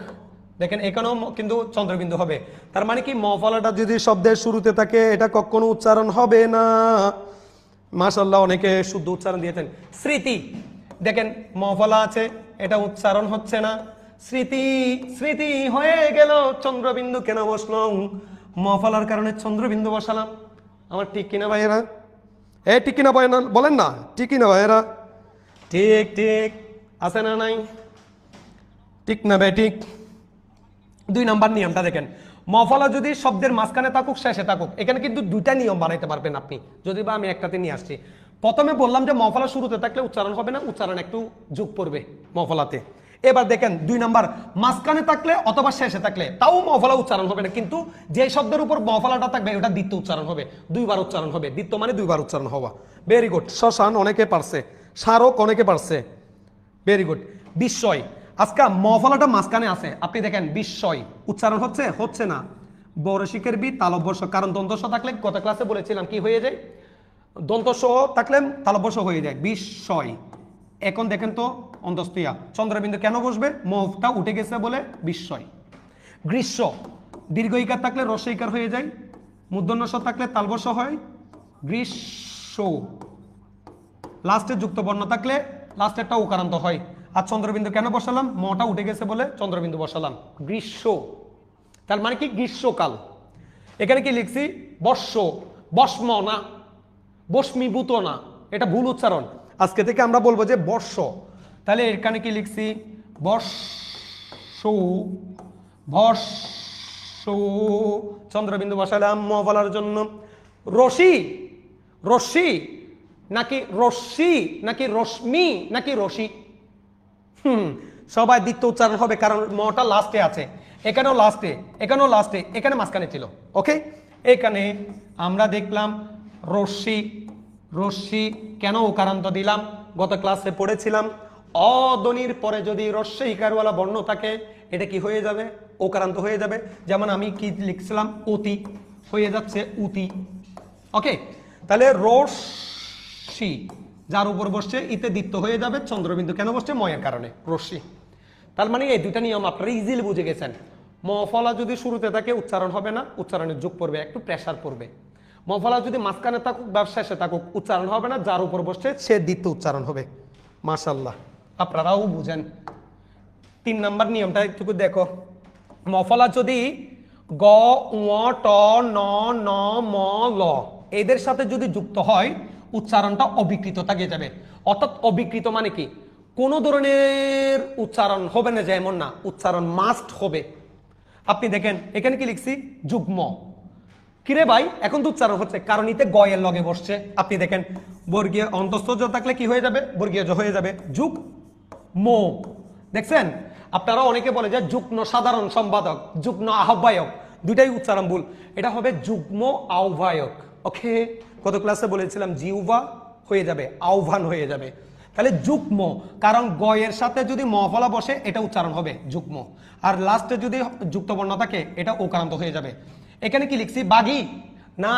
দেখেন এখানেও কিন্তু চন্দ্রবিন্দু হবে। তার মানে কি মফলাটা যদি শব্দের শুরুতে থাকে এটা কখনো উচ্চারণ হবে না। মাশাআল্লাহ, অনেকে শুদ্ধ উচ্চারণ দিয়েছেন। স্মৃতি, দেখেন মফলা আছে, এটা উচ্চারণ হচ্ছে না। স্মৃতি, স্মৃতি হয়ে গেল, চন্দ্রবিন্দু কেন বসলো? মফলার কারণে চন্দ্রবিন্দু বসালাম। আমার ঠিক কিনা ভাইয়েরা? ঠিক কিনা বলেন না, ঠিক কিনা ভাইয়েরা? ঠিক ঠিক আছে না নাই? ঠিক না ভাই? ঠিক। 2 নাম্বার নিয়মটা দেখেন, মফলা যদি শব্দের মাঝখানে থাকুক শেষে থাকুক, এখানে কিন্তু 2টা নিয়ম বানাইতে পারবেন আপনি, যদি বা আমি একটাতে নিয়ে আসছি। প্রথমে বললাম যে মফলা শুরুতে থাকলে উচ্চারণ হবে না, উচ্চারণ একটু যোগ পড়বে মফলাতে। এবার দেখেন 2 নাম্বার, মাঝখানে থাকলে অথবা শেষে থাকলে তাও মফলা উচ্চারণ হবে না, কিন্তু যে শব্দের উপর মফলাটা থাকবে ওটা দ্বিত্ব উচ্চারণ হবে, 2বার উচ্চারণ হবে। দ্বিত্ব মানে 2বার উচ্চারণ হওয়া। Very good. শ্মশান অনেকে পারছে, স্মারক অনেকে পারছে, ভেরি গুড। বিস্ময়, আজকে মফলাটা মাঝখানে আছে, আপনি দেখেন বিস্ময় উচ্চারণ হচ্ছে, হচ্ছে না। বরশিকের বি তালব্যস্য, কারণ দন্তস্ব থাকলে গত ক্লাসে বলেছিলাম কি হয়ে যায়? দন্তস্ব থাকলে তালব্যস্য হয়ে যায়, বিস্ময়। এখন দেখেন তো অন্তস্তিয়া, চন্দ্রবিন্দু কেন বসবে? মফটা উঠে গেছে বলে বিস্ময়। গ্রীষ্ম, দীর্ঘ ইকার থাকলে রস্য ইকার হয়ে যায়, মূর্ধন্য ষ থাকলে তালব্যস্য হয়, গ্রীষ্ম। লাস্টে যুক্ত বর্ণ থাকলে লাস্টেরটা উকারান্ত হয়। আর চন্দ্রবিন্দু কেন বসালাম? মটা উঠে গেছে বলে চন্দ্রবিন্দু বসালাম, গ্রীষ্ম। তার মানে কি? গ্রীষ্মকাল। এখানে কি লিখছি? বর্ষ, বস্ম না, বস্মীভূত না, এটা ভুল উচ্চারণ। আজকে থেকে আমরা বলবো যে বর্ষ। তাহলে এখানে কি লিখছি? বর্ষ, বর্ষ, চন্দ্রবিন্দু বসালাম ম বলার জন্য। রশি, রশ্মি নাকি রশ্মি নাকি রশ্মি নাকি রশি? সবাই দ্বিতীয় উচ্চারণ হবে, কারণ মটা লাস্টে আছে, এখানেও লাস্টে, এখানেও লাস্টে, এখানে মাঝখানে ছিল। ওকে, এখানে আমরা দেখলাম রশ্মি, রশ্মি কেন উকারান্ত দিলাম? গত ক্লাসে পড়েছিলাম অধ্বনির পরে যদি রস্য ইকারওয়ালা বর্ণ থাকে এটা কি হয়ে যাবে? ওকারান্ত হয়ে যাবে। যেমন আমি কি লিখছিলাম? অতি হয়ে যাচ্ছে উতি। ওকে, তাহলে রশ্মি যার উপর বসছে ইতে দ্বিত্ব হয়ে যাবে, চন্দ্রবিন্দু কেন বসছে? ময়ের কারণে, রশ্মি। তার মানে এই 2টা নিয়ম আপনারা ইজিলি বুঝে গেছেন। মফলা যদি শুরুতে থাকে উচ্চারণ হবে না, উচ্চারণের যোগ পড়বে, একটু প্রেসার পড়বে। মফলা যদি মাঝখানে থাকুক বা শেষে থাকুক উচ্চারণ হবে না, যার উপর বসছে সে দ্বিতীয় উচ্চারণ হবে। মাশাআল্লাহ, আপনারাও বুঝেন। 3 নাম্বার নিয়মটা একটু দেখো, মফলা যদি গ উ ট ন ন ম ল এদের সাথে যদি যুক্ত হয় উচ্চারণটা অবিকৃত থাকে যাবে। অর্থাৎ অবিকৃত মানে কি? কোন ধরনের উচ্চারণ হবে না, যেমন না, উচ্চারণ মাস্ট হবে। আপনি দেখেন এখানে কি লিখছি? যুগ্ম। কিরে ভাই, এখন তো উচ্চারণ হচ্ছে, কারণ ইতে গয়ের লগে বসছে। আপনি দেখেন বর্গীয় অন্তস্থ জ থাকলে কি হয়ে যাবে? বর্গীয় জ হয়ে যাবে, যুগ মো। দেখছেন, আপনারা অনেকে বলে যে যুগ্ম সাধারণ সম্পাদক, যুগ্ম আহ্বায়ক, 2টাই উচ্চারণ ভুল। এটা হবে যুগ্ম আহ্বায়ক। ওকে, গত ক্লাসে বলেছিলাম জিহ্বা হয়ে যাবে আহ্বান হয়ে যাবে। তাহলে যুগ্ম, কারণ গয়ের সাথে যদি মফলা বসে এটা উচ্চারণ হবে যুগ্ম, আর লাস্টে যদি যুক্ত বর্ণ থাকে এটা ওকারান্ত হয়ে যাবে। এখানে কি লিখছি? বাগি না,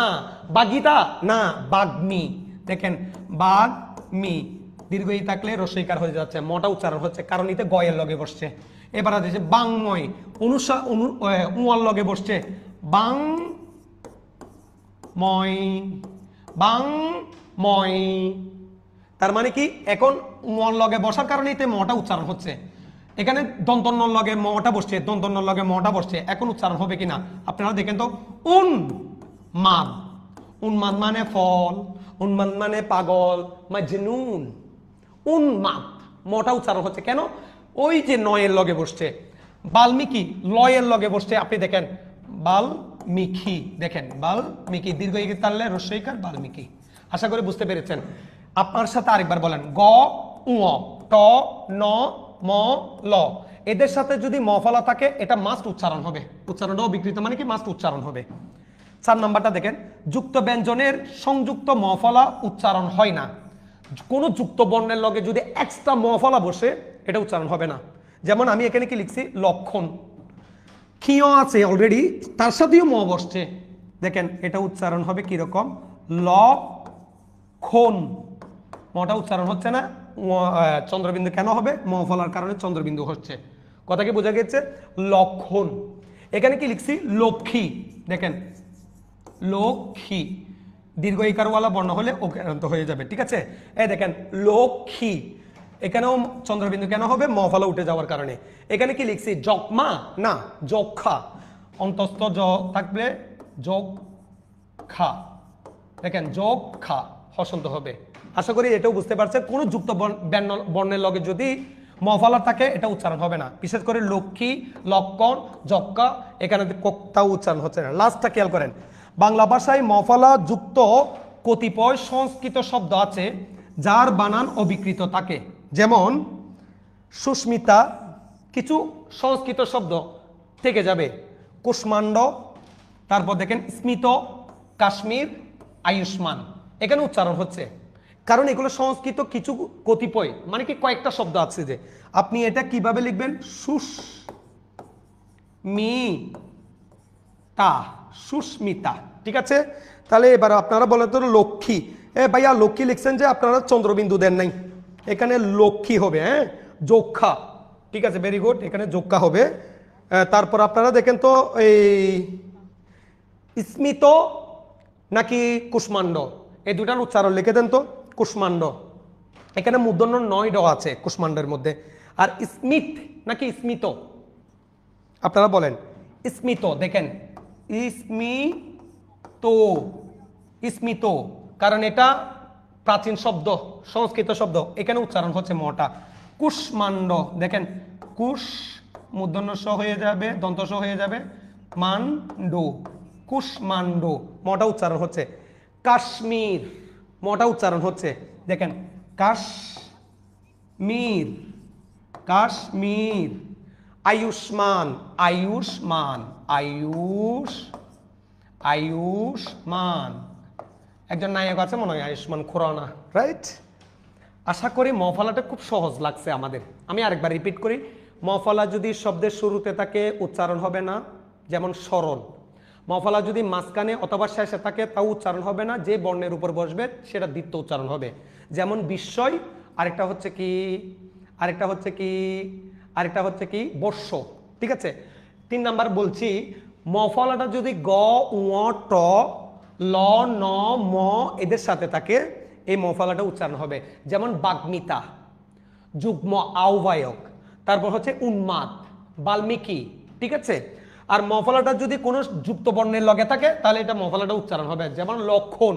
বাগিতা না, বাগ্মি। দেখেন বাগ্মি, দীর্ঘ ই থাকলে রস্যইকার হয়ে যাচ্ছে, মটা উচ্চারণ হচ্ছে, কারণ এতে গয়ের লগে বসছে। এবার আছে বাংময়, উয়ার লগে বসছে, বাংময়, বাংময়। তার মানে কি? এখন মর লগে বসার কারণে এতে মটা উচ্চারণ হচ্ছে। এখানে দন্তন্য লগে মটা বসছে, দন্তন্য লগে মটা বসছে, এখন উচ্চারণ হবে কিনা আপনারা দেখেন তো। উন্মাদ, উন্মাদ মানে ফল, উন্মাদ মানে পাগল, মাজনুন। উন্মাদ, মটা উচ্চারণ হচ্ছে কেন? ওই যে নয়ের লগে বসছে। বাল্মীকি লয়ের লগে বসছে, আপনি দেখেন বাল্মীকি, দেখেন বাল্মীকি, দীর্ঘ ই তাহলে রস্যইকার বাল্মীকি। আশা করি বুঝতে পেরেছেন। আপনার সাথে আরেকবার বলেন, গ উ ট ন ম ল এদের সাথে যদি মফলা থাকে এটা মাস্ট উচ্চারণ হবে, উচ্চারণটা অবিকৃত মানে কি? মাস্ট উচ্চারণ হবে। 4 নাম্বারটা দেখেন, যুক্ত ব্যঞ্জনের সংযুক্ত মফলা উচ্চারণ হয় না। কোনো যুক্ত বর্ণের লগে যদি এক্সট্রা ম ফলা বসে এটা উচ্চারণ হবে না। যেমন আমি এখানে কি লিখছি, লক্ষণ, ক্ষীয় আছে অলরেডি, তার সাথেও ম বসছে, দেখেন এটা উচ্চারণ হবে কিরকম, লক্ষণ। মটা উচ্চারণ হচ্ছে না, চন্দ্রবিন্দু কেন হবে, ম ফলার কারণে চন্দ্রবিন্দু হচ্ছে। কথা কি বোঝা গেছে? লক্ষণ। এখানে কি লিখছি, লক্ষ্মী, দেখেন লক্ষ্মী, দীর্ঘ ইকারওয়ালা বর্ণ হলে ওকারান্ত হয়ে যাবে, ঠিক আছে। এই দেখেন লক্ষ্মী, এখানেও চন্দ্রবিন্দু কেন হবে, ম ফলা উঠে যাওয়ার কারণে। এখানে কি লিখছি, যক্মা না যক্ষা, অন্তস্থ জ থাকলে যক্ষা, দেখেন যক্ষা হসন্ত হবে। আশা করি এটাও বুঝতে পারছেন, কোন যুক্ত বর্ণের লগে যদি ম ফলা থাকে এটা উচ্চারণ হবে না, বিশেষ করে লক্ষ্মী, লক্ষণ, যক্ষা, এখানে কোথাও উচ্চারণ হচ্ছে না। লাস্টটা খেয়াল করেন, বাংলা ভাষায় ম ফলা যুক্ত কতিপয় সংস্কৃত শব্দ আছে যার বানান অবিকৃত থাকে, যেমন সুস্মিতা, কিছু সংস্কৃত শব্দ থেকে যাবে, কুষ্মাণ্ড, তারপর দেখেন স্মিত, কাশ্মীর, আয়ুষ্মান, এখানে উচ্চারণ হচ্ছে, কারণ এগুলো সংস্কৃত কিছু কতিপয়, মানে কি কয়েকটা শব্দ আছে যে, আপনি এটা কিভাবে লিখবেন, সুস্মিতা, সুস্মিতা, ঠিক আছে। তাহলে এবার আপনারা বলেন তো লক্ষ্মী, ভাইয়া লক্ষ্মী লিখছেন যে আপনারা চন্দ্রবিন্দু দেন নাই, এখানে লক্ষ্মী হবে, হ্যাঁ যক্ষা, ঠিক আছে, ভেরি গুড, এখানে যক্ষা হবে। তারপর আপনারা দেখেন তো এই স্মিত নাকি কুষ্মাণ্ড, এই দুটার উচ্চারণ লিখে দেন তো, কুষ্মাণ্ড, এখানে মূর্ধন্য 9 ড আছে কুষ্মাণ্ডের মধ্যে। আর স্মিত নাকি স্মিত, আপনারা বলেন স্মিত, দেখেন স্মিত, স্মিত, কারণ এটা প্রাচীন শব্দ, সংস্কৃত শব্দ, এখানে উচ্চারণ হচ্ছে মটা। কুষ্মাণ্ড, দেখেন কুশ মূর্ধন্য স হয়ে যাবে, দন্ত স হয়ে যাবে, মান্ড, কুষ্মাণ্ড, মটা উচ্চারণ হচ্ছে। কাশ্মীর, মটা উচ্চারণ হচ্ছে, দেখেন কাশ্মীর, কাশ্মীর। আয়ুষ্মান, আয়ুষ্মান, আয়ুষ্মান, একজন নায়ক আছে মনে হয় আয়ুষ্মান খুরানা, রাইট। আশা করি ম ফলাটা খুব সহজ লাগছে আমাদের। আমি আরেকবার রিপিট করি, ম ফলা যদি শব্দের শুরুতে থাকে উচ্চারণ হবে না, যেমন সরল। ম ফলা যদি মাঝখানে অথবা শেষে থাকে তাও উচ্চারণ হবে না, যে বর্ণের উপর বসবে সেটা দ্বিতীয় উচ্চারণ হবে, যেমন বিস্ময়, আরেকটা হচ্ছে কি, আরেকটা হচ্ছে কি, আরেকটা হচ্ছে কি বর্ষ, ঠিক আছে। 3 নাম্বার বলছি, ম ফলাটা যদি গ, উ, ট, ল, ন, ম এদের সাথে থাকে এই ম ফলাটা উচ্চারণ হবে, যেমন বাগ্মিতা, যুগ্ম আহ্বায়ক, তারপর হচ্ছে উন্মাদ, বাল্মীকি, ঠিক আছে। আর ম ফলাটা যদি কোনো যুক্ত বর্ণের লগে থাকে তাহলে এটা ম ফলাটা উচ্চারণ হবে, যেমন লক্ষণ,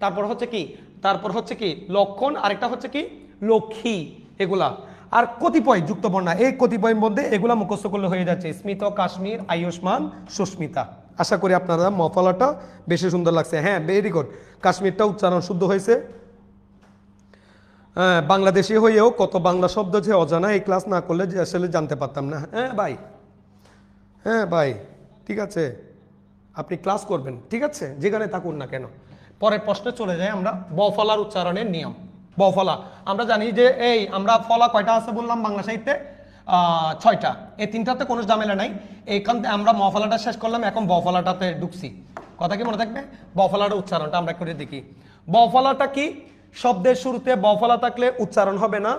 তারপর হচ্ছে কি, তারপর হচ্ছে কি লক্ষণ, আরেকটা হচ্ছে কি লক্ষ্মী, এগুলা। আর কতিপয় যুক্ত বর্ণ, এই কতিপয়ের মধ্যে এগুলা মুখস্থ করলে হয়ে যাচ্ছে, স্মিত, কাশ্মীর, আয়ুষ্মান, সুস্মিতা। আশা করি আপনারা ম ফলাটা বেশি সুন্দর লাগছে। হ্যাঁ ভেরি গুড, কাশ্মীরটা উচ্চারণ শুদ্ধ হয়েছে। বাংলাদেশি হয়েও কত বাংলা শব্দ যে অজানা, এই ক্লাস না করলে যে আসলে জানতে পারতাম না। হ্যাঁ ভাই, হ্যাঁ ভাই, ঠিক আছে, আপনি ক্লাস করবেন, ঠিক আছে, যেখানে থাকুন না কেন। পরের প্রশ্নে চলে যাই আমরা, ব ফলার উচ্চারণের নিয়ম। ব ফলা আমরা জানি যে এই আমরা ফলা কয়টা আছে বললাম বাংলা সাহিত্যে, 6টা, এই 3টাতে কোনো ঝামেলা নাই। এইখান থেকে আমরা ম ফলাটা শেষ করলাম, এখন ব ফলাটাতে ঢুকছি। কথা কি মনে থাকবে? ব ফলার উচ্চারণটা আমরা করে দেখি। ব ফলাটা কি, শব্দের শুরুতে ব ফলা থাকলে উচ্চারণ হবে না,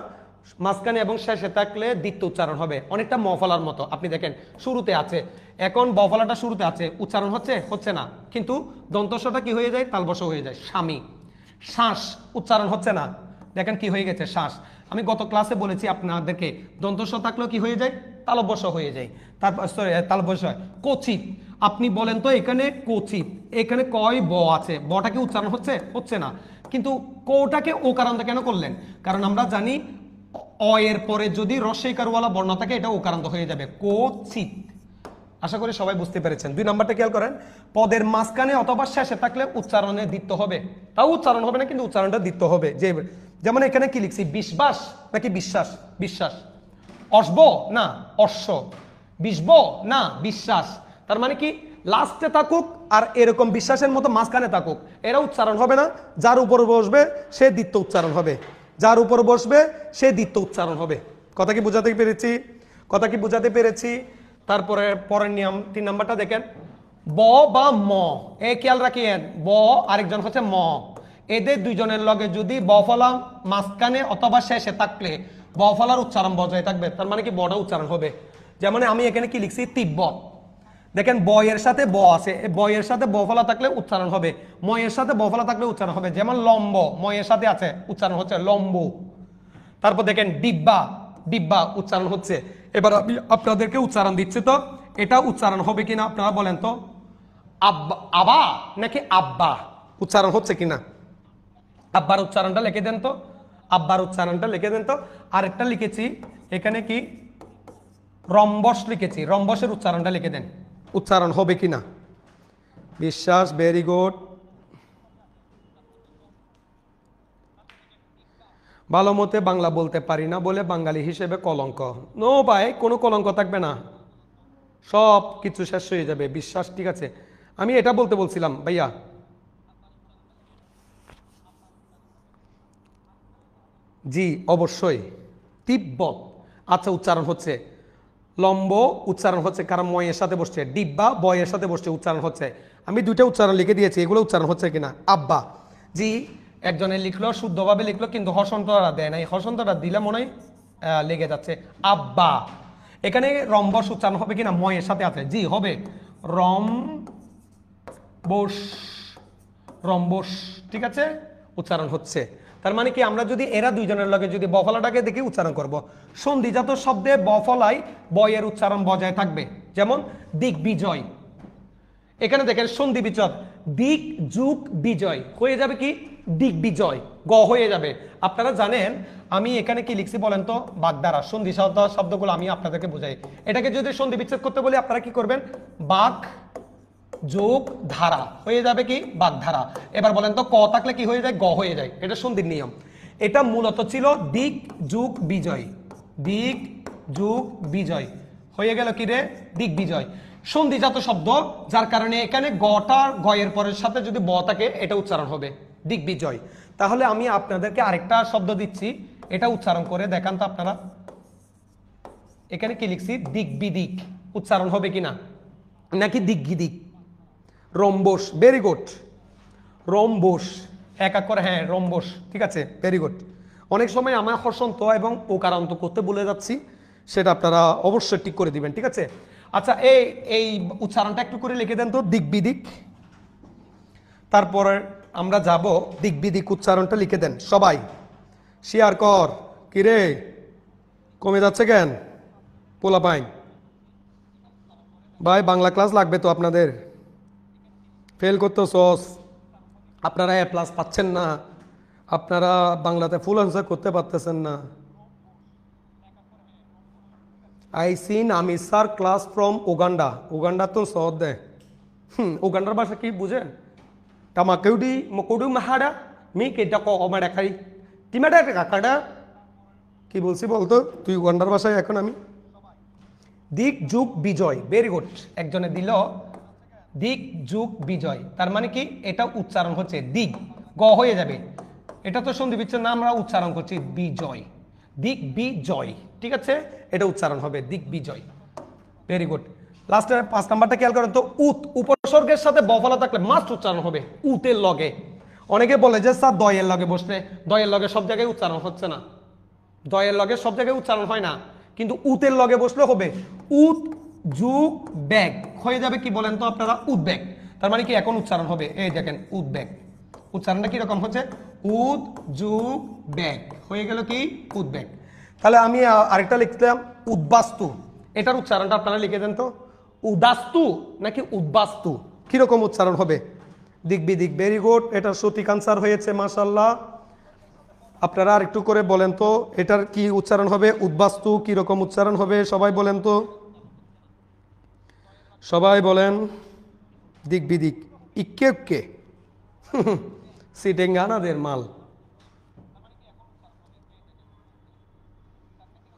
মাঝখানে এবং শেষে থাকলে দ্বিতীয় উচ্চারণ হবে, অনেকটা ম ফলার মতো। আপনি দেখেন শুরুতে আছে, এখন ব ফলাটা শুরুতে আছে, উচ্চারণ হচ্ছে না, কিন্তু দন্তস্বটা কি হয়ে যায়, তালবশ হয়ে যায়, স্বামী। শ্বাস উচ্চারণ হচ্ছে না, দেখেন কি হয়ে গেছে, শ্বাস। আমি গত ক্লাসে বলেছি আপনাদেরকে, দন্তস্ব থাকলেও কি হয়ে যায়, তালব্য হয়ে যায়, তারপর সরি তালব্য হয়। কচিত, আপনি বলেন তো এখানে কচিত, এখানে কয় ব আছে, বটা কি উচ্চারণ হচ্ছে না, কিন্তু কোটাকে ওকারান্ত কেন করলেন? কারণ আমরা জানি অ এর পরে যদি রস্যইকারওয়ালা বর্ণ থাকে এটা ওকারান্ত হয়ে যাবে, কোচিত। আশা করি সবাই বুঝতে পেরেছেন। 2 নাম্বারটা খেয়াল করেন, পদের মাঝখানে অথবা শেষে থাকলে উচ্চারণে দ্বিত্ব হবে, তাও উচ্চারণ হবে না কিন্তু উচ্চারণটা দ্বিত্ব হবে। যেমন এখানে কি লিখছি, বিশ্বাস নাকি বিশ্বাস, বিশ্বাস। অশ্ব না অশ্ব, বিষ্ব না বিশ্বাস, তার মানে কি লাস্টে থাকুক আর এরকম বিশ্বাসের মতো মাঝখানে থাকুক, এরা উচ্চারণ হবে না। যার উপর বসবে সে দ্বিতীয় উচ্চারণ হবে, যার উপর বসবে সে দ্বিতীয় উচ্চারণ হবে। কথা কি বোঝাতে পেরেছি? কথা কি বোঝাতে পেরেছি? তারপরে পরের নিয়ম 3 নাম্বারটা দেখেন, ব বা ম, এ খেয়াল রাখিয়েন, ব আরেকজন হচ্ছে ম, এদের দুইজনের লগে যদি ব ফলা মাঝখানে অথবা শেষে থাকলে ব ফলার উচ্চারণ বজায় থাকবে, তার মানে কি বটা উচ্চারণ হবে। যেমন আমি এখানে কি লিখছি, তিব্বত, দেখেন বয়ের সাথে ব আছে, বয়ের সাথে ব ফলা থাকলে উচ্চারণ হবে, ময়ের সাথে ব ফলা থাকলে উচ্চারণ হবে। যেমন লম্ব, ময়ের সাথে আছে, উচ্চারণ হচ্ছে লম্ব। তারপর দেখেন ডিব্বা, ডিব্বা উচ্চারণ হচ্ছে। এবার আমি আপনাদেরকে উচ্চারণ দিচ্ছি, তো এটা উচ্চারণ হবে কিনা আপনারা বলেন তো, আব্বা, আবা নাকি আব্বা, উচ্চারণ হচ্ছে কিনা? আব্বার উচ্চারণটা লিখে দেন তো, আব্বার উচ্চারণটা লিখে দেন তো। আরেকটা লিখেছি এখানে কি, রম্বস লিখেছি, রম্বসের উচ্চারণটা লিখে দেন, উচ্চারণ হবে কিনা। বিশ্বাস, ভেরি গুড। ভালো মতে বাংলা বলতে পারি না বলে বাঙালি হিসেবে কলঙ্ক। নো ভাই, কোনো কলঙ্ক থাকবে না, সব কিছু শেষ হয়ে যাবে, বিশ্বাস। ঠিক আছে, আমি এটা বলতে বলছিলাম ভাইয়া। জি অবশ্যই, তিব্বত। আচ্ছা, উচ্চারণ হচ্ছে লম্ব, উচ্চারণ হচ্ছে কারণ ময়ের সাথে বসছে, ডিব্বা বয়ের সাথে বসছে, উচ্চারণ হচ্ছে। আমি দুইটা উচ্চারণ লিখে দিয়েছি, এগুলো উচ্চারণ হচ্ছে কিনা। আব্বা, জি একজনে লিখলো, শুদ্ধভাবে লিখলো, কিন্তু হসন্তরা দেয় নাই, হসন্তরা দিলে মনে হয় লেগে যাচ্ছে, আব্বা। এখানে রম্বস উচ্চারণ হবে কিনা, ময়ের সাথে আছে, জি হবে, রম্বস, রম্বস, ঠিক আছে, উচ্চারণ হচ্ছে। তার মানে কি, আমরা যদি এরা দুইজনের লগে যদি বফলাটাকে দেখি উচ্চারণ করব, সন্ধিজাত শব্দে বফলায় বয়ের উচ্চারণ বজায় থাকবে। যেমন দিগ্বিজয়, এখানে দেখেন সন্ধি বিচ্ছেদ, দিক যুগ বিজয় হয়ে যাবে কি, দিগ্বিজয়, গ হয়ে যাবে। আপনারা জানেন আমি এখানে কি লিখছি বলেন তো, বাগধারা, সন্ধি শব্দগুলো আমি আপনাদেরকে বোঝাই। এটাকে যদি সন্ধি বিচ্ছেদ করতে বলি আপনারা কি করবেন, বাগ যোগ ধারা হয়ে যাবে কি, বাগধারা। এবার বলেন তো ক থাকলে কি হয়ে যায়, গ হয়ে যায়, এটা সন্ধির নিয়ম। এটা মূলত ছিল দিক যুগ বিজয়, দিক যুগ বিজয় হয়ে গেল কি রে, দিগ্বিজয়। সন্ধিজাত শব্দ, যার কারণে এখানে গটার গয়ের পরের সাথে যদি ব থাকে এটা উচ্চারণ হবে দিগ্বিজয়। তাহলে আমি আপনাদেরকে আরেকটা শব্দ দিচ্ছি, এটা উচ্চারণ করে দেখান তো আপনারা। এখানে কি লিখছি, দিগ্বিদিক, উচ্চারণ হবে কিনা, নাকি দিগ্গিদিক। রম্বস, ভেরি গুড, রম্বস, এক এক করে, হ্যাঁ রম্বস, ঠিক আছে, ভেরি গুড। অনেক সময় আমার হর্ষন্ত এবং ওকারান্ত করতে বলে যাচ্ছি, সেটা আপনারা অবশ্যই ঠিক করে দিবেন, ঠিক আছে। আচ্ছা, এই উচ্চারণটা একটু করে লিখে দেন তো, দিগ্বিদিক। তারপরে আমরা যাব, দিগ্বিদিক উচ্চারণটা লিখে দেন সবাই, শেয়ার কর। কিরে কমে যাচ্ছে কেন পোলাপাইন? ভাই বাংলা ক্লাস লাগবে তো আপনাদের, ফেল করতে সস, আপনারা এ প্লাস পাচ্ছেন না, আপনারা বাংলাতে ফুল আনসার করতে পারতেছেন না। আই সিন আমি sir class from Uganda, Uganda তো সহজ দেয়। উগান্ডার ভাষা কি বুঝেন? টামাকেউডি মকুডু মাহাডা মি কেটা কমাডা খাই টিমাডা কাকাডা, কি বলছি বলতো তুই উগান্ডার ভাষায় এখন আমি। দিক যুগ বিজয়, ভেরি গুড, একজনে দিল দিক যুগ বিজয়, তার মানে কি এটা উচ্চারণ হচ্ছে দিক, গ হয়ে যাবে। এটা তো সন্ধি বিচ্ছেদ না, আমরা উচ্চারণ করছি বিজয়, দিক বিজয়, ঠিক আছে, এটা উচ্চারণ হবে দিক বিজয়, ভেরি গুড। লাস্টে 5 নাম্বারটা খেয়াল করেন তো, উত, উপসর্গের সাথে বফলা থাকলে মাস্ট উচ্চারণ হবে উতের লগে। অনেকে বলে যে স্যার দয়ের লগে বসলে, দয়ের লগে সব জায়গায় উচ্চারণ হচ্ছে না, দয়ের লগে সব জায়গায় উচ্চারণ হয় না, কিন্তু উতের লগে বসলে হবে, উত যুগ ব্যাগ হয়ে যাবে কি বলেন তো আপনারা, উদ্বেগ। তার মানে কি এখন উচ্চারণ হবে, এই দেখেন উদ্বেগ, উচ্চারণটা কি রকম হচ্ছে, উদ যুগ ব্যাগ হয়ে গেল কি, উদ্বেগ। তাহলে আমি আরেকটা লিখলাম উদ্বাস্তু, এটার উচ্চারণটা আপনারা লিখে দেন তো, উদাস্তু নাকি উদ্বাস্তু, কিরকম উচ্চারণ হবে, দিগ্বিদিক, ভেরি গুড, এটার সঠিক আনসার হয়েছে মাশাআল্লাহ। আপনারা আর একটু করে বলেন তো এটার কি উচ্চারণ হবে, উদ্বাস্তু কিরকম উচ্চারণ হবে, সবাই বলেন তো, সবাই বলেন, দিগ্বিদিক, ইক্কে উক্কে সিটেঙ্গানাদের মাল।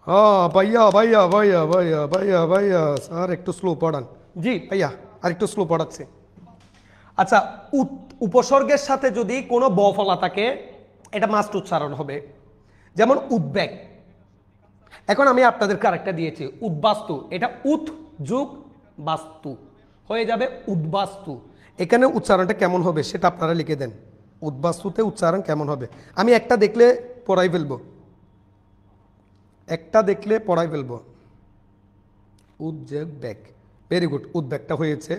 হ্যাঁ ভাইয়া ভাইয়া ভাইয়া ভাইয়া ভাইয়া ভাইয়া স্যার একটু স্লো পড়ান, জি ভাইয়া আর একটু স্লো পড়াচ্ছি। আচ্ছা, উপসর্গের সাথে যদি কোনো ব ফলা থাকে এটা মাস্ট উচ্চারণ হবে, যেমন উদ্বেগ। এখন আমি আপনাদেরকে আরেকটা দিয়েছি উদ্বাস্তু, এটা উৎ যুগ বাস্তু হয়ে যাবে উদ্বাস্তু। এখানে উচ্চারণটা কেমন হবে সেটা আপনারা লিখে দেন, উদ্বাস্তুতে উচ্চারণ কেমন হবে। আমি একটা দেখলে পড়াই ফেলবো, একটা দেখলে পড়াই ফেলবো। উদ্বেগ, ভেরি গুড, উদ্বেগটা হয়েছে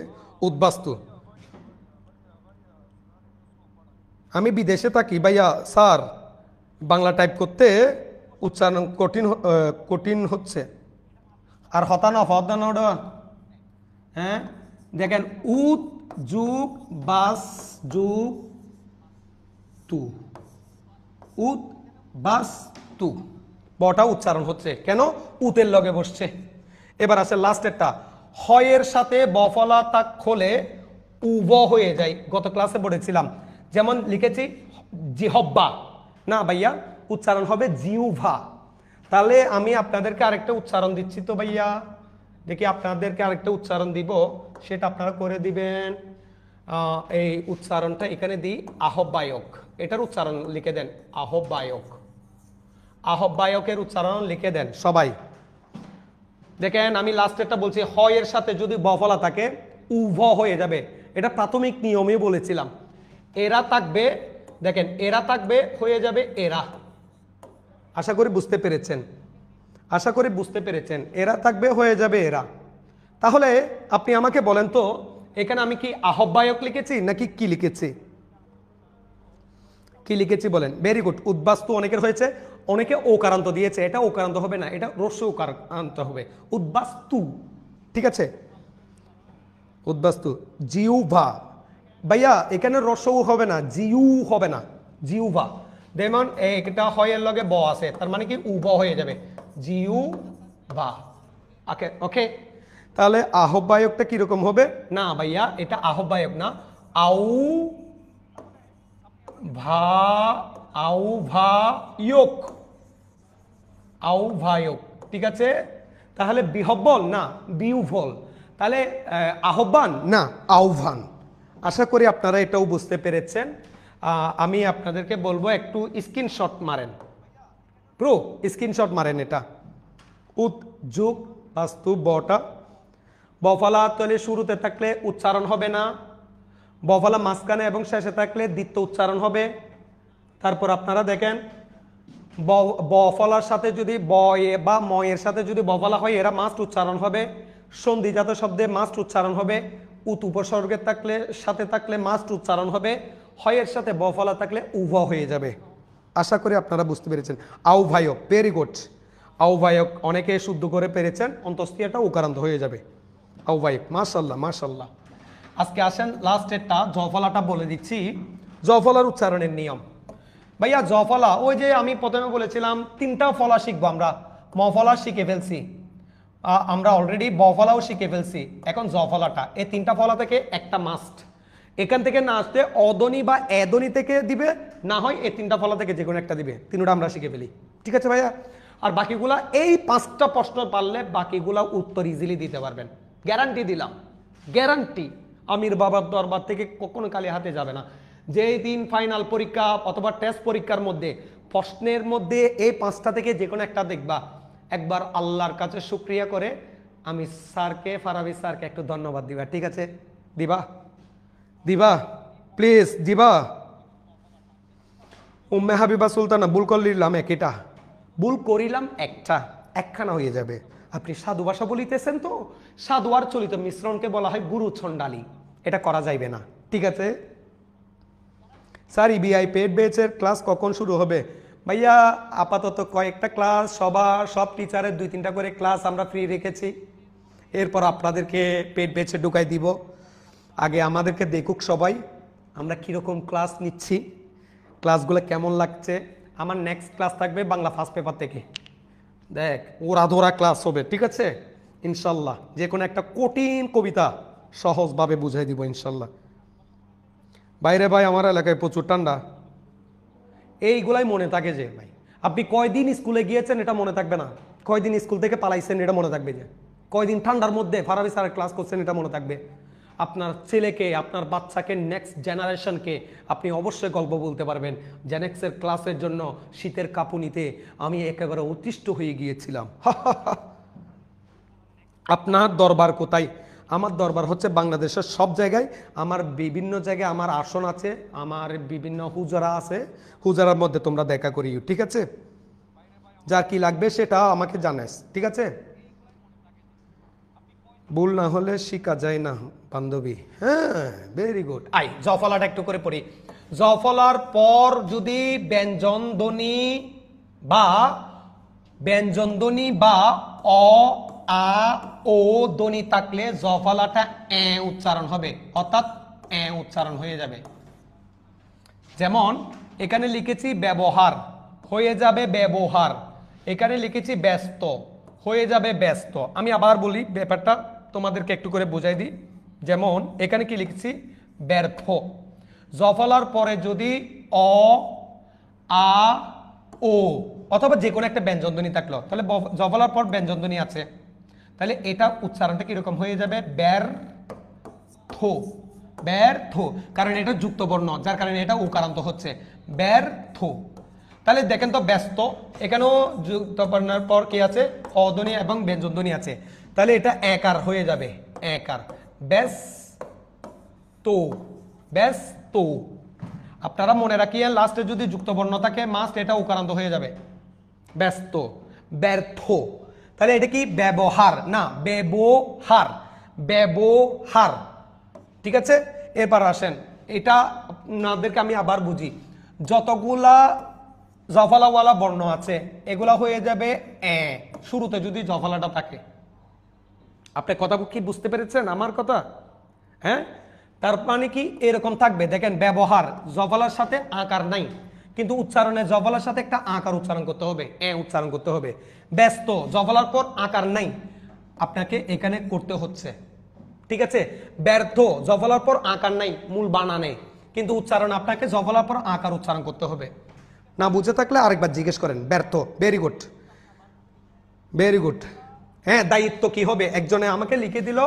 উদ্বাস্তু। আমি বিদেশে থাকি ভাইয়া, স্যার বাংলা টাইপ করতে উচ্চারণ কঠিন হচ্ছে। আর হতানো হ্যাঁ দেখেন, উদ যুগ বাস যুগ তু, উদ বাস তু, বটা উচ্চারণ হচ্ছে কেন, উতের লগে বসছে। এবার আছে লাস্টেরটা, হয়ের সাথে বফলা তাক খোলে উব হয়ে যায়। গত ক্লাসে পড়েছিলাম, যেমন লিখেছি জিহব্বা, না ভাইয়া উচ্চারণ হবে জিউভা। তাহলে আমি আপনাদেরকে আরেকটা উচ্চারণ দিচ্ছি তো ভাইয়া, দেখি আপনাদেরকে আরেকটা উচ্চারণ দিব, সেটা আপনারা করে দিবেন। এই উচ্চারণটা এখানে দিই আহ্বায়ক, এটার উচ্চারণ লিখে দেন আহ্বায়ক, আহ্বায়কের উচ্চারণ লিখে দেন সবাই। দেখেন আমি লাস্টেরটা বলছি, হয়ের সাথে যদি বফলা থাকে উভ হয়ে যাবে, এটা প্রাথমিক নিয়মে বলেছিলাম। এরা থাকবে, দেখেন এরা থাকবে হয়ে যাবে এরা। আশা করি বুঝতে পেরেছেন, আশা করি বুঝতে পেরেছেন, এরা থাকবে হয়ে যাবে এরা। তাহলে আপনি আমাকে বলেন তো এখানে আমি কি আহ্বায়ক লিখেছি নাকি কি লিখেছি, কি লিখেছি বলেন। ভেরি গুড, উদ্বাস্তু অনেকের হয়েছে, অনেকে ওকারান্ত দিয়েছে, এটা ওকারান্ত হবে না, এটা রস্য ওকারান্ত হবে, উদ্বাস্তু, ঠিক আছে উদ্বাস্তু। জিউভা ভাইয়া এখানে রস্য হবে না, জিউ হবে না, জিউভা। যেমন এটা হয়ের লগে ব আছে, তার মানে কি উব হয়ে যাবে জিউ ভা। ওকে ওকে, তাহলে আহ্বায়কটা কিরকম হবে, না ভাইয়া এটা আহ্বায়ক না, আউ ভা, আউ ভা ইয়োক, আউ ভায়ক, ঠিক আছে। তাহলে বিহব্বল না বিউভল, তাহলে আহ্বান না আহ্বান। আশা করি আপনারা এটাও বুঝতে পেরেছেন। আমি আপনাদেরকে বলবো একটু স্ক্রিনশট মারেন, প্রো স্ক্রিনশট মারেন। এটা উদ যুগ বাস্তু বটা, বফলা তলে শুরুতে থাকলে উচ্চারণ হবে না, বফলা মাঝখানে এবং শেষে থাকলে দ্বিতীয় উচ্চারণ হবে। তারপর আপনারা দেখেন বফলার সাথে যদি বয়ে বা ময়ের সাথে যদি বফলা হয় এরা মাস্ট উচ্চারণ হবে, সন্ধিজাত শব্দে মাস্ট উচ্চারণ হবে, উত উপসর্গের থাকলে সাথে থাকলে মাস্ট উচ্চারণ হবে, হয়ের সাথে বফলা থাকলে উভ হয়ে যাবে। আশা করি আপনারা বুঝতে পেরেছেন। আহ্বায়ক, ভেরি গুড, আহ্বায়ক অনেকে শুদ্ধ করে পেরেছেন, অন্তস্থিয়াটা উকারান্ত হয়ে যাবে আহ্বায়ক, মাশাল্লাহ মাশাল্লাহ। আজকে আসেন লাস্টেরটা জফলাটা বলে দিচ্ছি, জফলার উচ্চারণের নিয়ম। ভাইয়া জফলা, ওই যে আমি প্রথমে বলেছিলাম তিনটা ফলা শিখবো আমরা, মফলা শিখে ফেলছি আমরা অলরেডি, বফলাও শিখে ফেলছি, এখন জফলাটা, এই তিনটা ফলা থেকে একটা মাস্ট, এখান থেকে না আসতে অদনি বা এদনি থেকে দিবে, না হয় এই তিনটা ফলা থেকে যে কোনো একটা দিবে, তিনটা আমরা শিখে ফেলি, ঠিক আছে ভাইয়া। আর বাকিগুলা এই 5টা প্রশ্ন পারলে বাকিগুলা উত্তর ইজিলি দিতে পারবেন, গ্যারান্টি দিলাম, গ্যারান্টি। আমির বাবার দরবার থেকে কখনো খালি হাতে যাবে না। যেই দিন ফাইনাল পরীক্ষা অথবা টেস্ট পরীক্ষার মধ্যে প্রশ্নের মধ্যে এই 5টা থেকে যে কোনো একটা দেখবা, একবার আল্লাহর কাছে শুকরিয়া করে আমি স্যারকে, ফারাবি স্যারকে একটু ধন্যবাদ দিবা, ঠিক আছে দিবা, দিবা প্লিজ দিবা। উম্মে হাবিবা সুলতানা, ভুল করিলাম একটা, ভুল করিলাম একটা, একখানা হয়ে যাবে। আপনি সাধু ভাষা বলিতেছেন তো, সাধু আর চলিত মিশ্রণকে বলা হয় গুরু ছন্ডালি, এটা করা যাইবে না, ঠিক আছে। স্যার ইবিআই পেড ব্যাচের ক্লাস কখন শুরু হবে? ভাইয়া আপাতত কয়েকটা ক্লাস, সব টিচারের 2-3টা করে ক্লাস আমরা ফ্রি রেখেছি, এরপর আপনাদেরকে পেড ব্যাচে ঢুকাই দিব। আগে আমাদেরকে দেখুক সবাই আমরা কীরকম ক্লাস নিচ্ছি, ক্লাসগুলো কেমন লাগছে। আমার নেক্সট ক্লাস থাকবে বাংলা ফার্স্ট পেপার থেকে, দেখ ওরা ধরা ক্লাস হবে, ঠিক আছে ইনশাল্লাহ। যে কোনো একটা কঠিন কবিতা সহজভাবে বুঝাই দিব ইনশাল্লাহ। বাইরে ভাই আমার এলাকায় প্রচুর ঠান্ডা, এইগুলাই মনে থাকে যে ভাই আপনি কয়দিন স্কুলে গিয়েছেন এটা মনে থাকবে না, কয়দিন স্কুল থেকে পালাইছেন এটা মনে থাকবে, যে কয়দিন ঠান্ডার মধ্যে ফারাবি স্যারের ক্লাস করছেন এটা মনে থাকবে। আপনার ছেলেকে, আপনার বাচ্চাকে, নেক্সট জেনারেশনকে আপনি অবশ্যই গল্প বলতে পারবেন। জেনেক্সের ক্লাসের জন্য শীতের কাঁপুনিতে আমি একেবারে অতিষ্ঠ হয়ে গিয়েছিলাম। আপনার দরবার কোথায়? আমার দরবার হচ্ছে বাংলাদেশের সব জায়গায়। আমার বিভিন্ন জায়গায় আমার আসন আছে, আমার বিভিন্ন হুজরা আছে, হুজরার মধ্যে তোমরা দেখা করিও, ঠিক আছে? যার কি লাগবে সেটা আমাকে জানাস, ঠিক আছে? ভুল না হলে শিখা যায় না বান্ধবী। হ্যাঁ, ভেরি গুড। আই জফলাটা একটু করে পড়ি। জফলার পর যদি ব্যঞ্জনধ্বনি বা অ আ ও ধ্বনি থাকলে জফলাটা এ উচ্চারণ হবে, অর্থাৎ এ উচ্চারণ হয়ে যাবে। যেমন এখানে লিখেছি ব্যবহার, হয়ে যাবে ব্যবহার। এখানে লিখেছি ব্যস্ত, হয়ে যাবে ব্যস্ত। আমি আবার বলি ব্যাপারটা তোমাদেরকে একটু করে বুঝাই দিই। যেমন এখানে কি লিখেছি? ব্যর্থ। জফলার পরে যদি অ আ ও অথবা যে কোনো একটা ব্যঞ্জনধ্বনি থাকলো, তাহলে জফলার পর ব্যঞ্জনধ্বনি আছে, তাহলে এটা উচ্চারণটা কিরকম হয়ে যাবে? ব্যর্থ। ব্যর্থ, কারণ এটা যুক্ত বর্ণ, যার কারণে এটা উকারান্ত হচ্ছে ব্যর্থ। তাহলে দেখেন তো ব্যস্ত, এখানেও যুক্ত বর্ণের পর কি আছে? অধ্বনি এবং ব্যঞ্জনধ্বনি আছে, তাহলে এটা একার হয়ে যাবে, একার। ব্যস্ত, ব্যস্ত। আপনারা মনে রাখিয়েন লাস্টে যদি যুক্ত বর্ণ থাকে মাস্ট এটা উকারান্ত হয়ে যাবে, ব্যস্ত। ব্যর্থ, তাহলে এটা কি? ব্যবহার না, ব্যবহার, ব্যবহার, ঠিক আছে? এবার আসেন, এটা আপনাদেরকে আমি আবার বুঝি। যতগুলা জফলাওয়ালা বর্ণ আছে এগুলা হয়ে যাবে এ, শুরুতে যদি জফলাটা থাকে। আপনি কথা কি বুঝতে পেরেছেন আমার কথা? হ্যাঁ, তার মানে কি এরকম থাকবে। দেখেন ব্যবহার, জফলার সাথে আকার নাই, কিন্তু উচ্চারণে জফলার সাথে একটা আকার উচ্চারণ করতে হবে, এ উচ্চারণ করতে হবে। ব্যস্ত, জফলার পর আকার নাই, আপনাকে এখানে করতে হচ্ছে, ঠিক আছে? ব্যর্থ, জফলার পর আকার নাই, মূল বানানে, কিন্তু উচ্চারণ আপনাকে জফলার পর আকার উচ্চারণ করতে হবে। না বুঝে থাকলে আরেকবার জিজ্ঞেস করেন। ব্যর্থ, ভেরি গুড, ভেরি গুড। হ্যাঁ, দায়িত্ব কি হবে? একজনে আমাকে লিখে দিল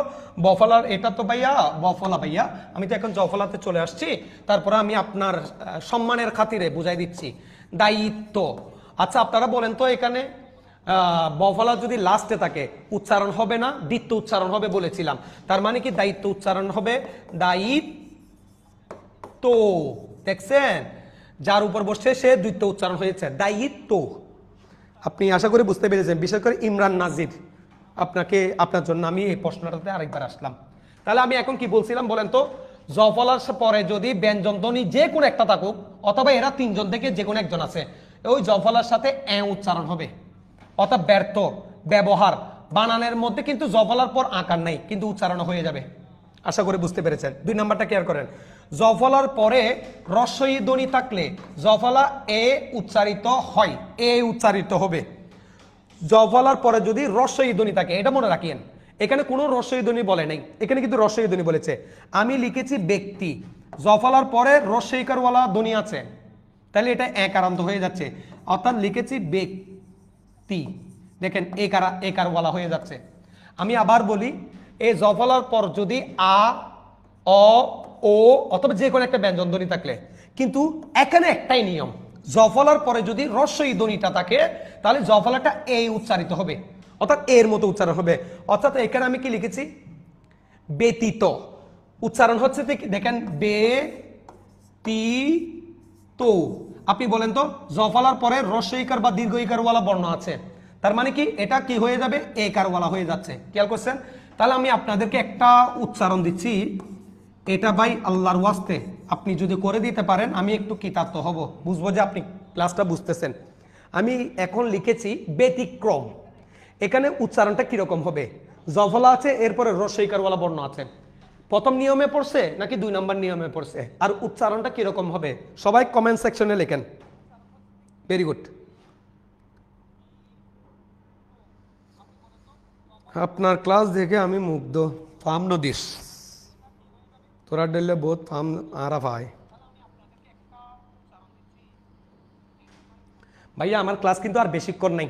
বফলার, এটা তো ভাইয়া বফলা ভাইয়া, আমি তো এখন জফলাতে চলে আসছি, তারপরে আমি আপনার সম্মানের খাতিরে বুঝাই দিচ্ছি দায়িত্ব। আচ্ছা আপনারা বলেন তো, এখানে বফলা যদি লাস্টে থাকে উচ্চারণ হবে না, দ্বিত্ব উচ্চারণ হবে বলেছিলাম, তার মানে কি দায়িত্ব উচ্চারণ হবে দায়িত্ব। দেখছেন, যার উপর বসছে সে দ্বিত্ব উচ্চারণ হয়েছে, দায়িত্ব। আপনি আশা করি বুঝতে পেরেছেন। বিশেষ করে ইমরান নাজির, আপনার জন্য আমি এই প্রশ্নটাতে আরেকবার আসলাম। তাহলে আমি এখন কি বলছিলাম বলেন তো? জফলার পরে যদি ব্যঞ্জনধ্বনি যে কোনো একটা থাকুক, অথবা এরা তিনজন থেকে যে কোনো একজন আছে, ওই জফলার সাথে এ উচ্চারণ হবে, অর্থাৎ ব্যর্থ। ব্যবহার, বানানের মধ্যে কিন্তু জফলার পর আকার নাই, কিন্তু উচ্চারণ হয়ে যাবে। আশা করি বুঝতে পেরেছেন। 2 নাম্বারটা ক্লিয়ার করেন। জফলার পরে রস্বই ধ্বনি থাকলে জফলা এ উচ্চারিত হয়, এ উচ্চারিত হবে। জফলার পরে যদি রস্বই ধ্বনি থাকে, এটা মনে রাখিয়েন, এখানে কোনো রস্বই ধ্বনি বলে নাই, এখানে কিন্তু রস্বই ধ্বনি বলেছে। আমি লিখেছি ব্যক্তি, জফলার পরে রস্বইকারওয়ালা ধ্বনি আছে, তাহলে এটা একারান্ত হয়ে যাচ্ছে, অর্থাৎ লিখেছি ব্যক্তি। দেখেন একারওয়ালা হয়ে যাচ্ছে। আমি আবার বলি, এই জফলার পর যদি আ অ ও অথবা যে কোনো একটা ব্যঞ্জনধ্বনি থাকলে, কিন্তু এখানে একটাই নিয়ম, জফলার পরে যদি রস্বই ধ্বনিটা থাকে তাহলে জফলাটা এই উচ্চারিত হবে, অর্থাৎ এর মতো উচ্চারণ হবে। অর্থাৎ এখানে আমি কি লিখেছি? ব্যতীত। উচ্চারণ হচ্ছে দেখেন ব্যতীত। আপনি বলেন তো, জফলার পরে রস্বইকার বা দীর্ঘইকারওয়ালা বর্ণ আছে, তার মানে কি এটা কি হয়ে যাবে? একারওয়ালা হয়ে যাচ্ছে। খেয়াল করছেন? তাহলে আমি আপনাদেরকে একটা উচ্চারণ দিচ্ছি, এটা ভাই আল্লাহর ওয়াস্তে আপনি যদি করে দিতে পারেন আমি একটু কৃতার্থ হব, বুঝবো যে আপনি ক্লাসটা বুঝতেছেন। আমি এখন লিখেছি ব্যতিক্রম। এখানে উচ্চারণটা কিরকম হবে? জফলা আছে, এরপরে রস্বইকারওয়ালা বর্ণ আছে, প্রথম নিয়মে পড়ছে নাকি 2 নম্বর নিয়মে পড়ছে? আর উচ্চারণটা কিরকম হবে সবাই কমেন্ট সেকশনে লেখেন। Very good. আপনার ক্লাস দেখে আমি মুগ্ধ। ফাম নদীস তোরা ডেলে বহুত ফাম আরা ভাই। ভাইয়া আমার ক্লাস কিন্তু আর বেশিক্ষণ নাই,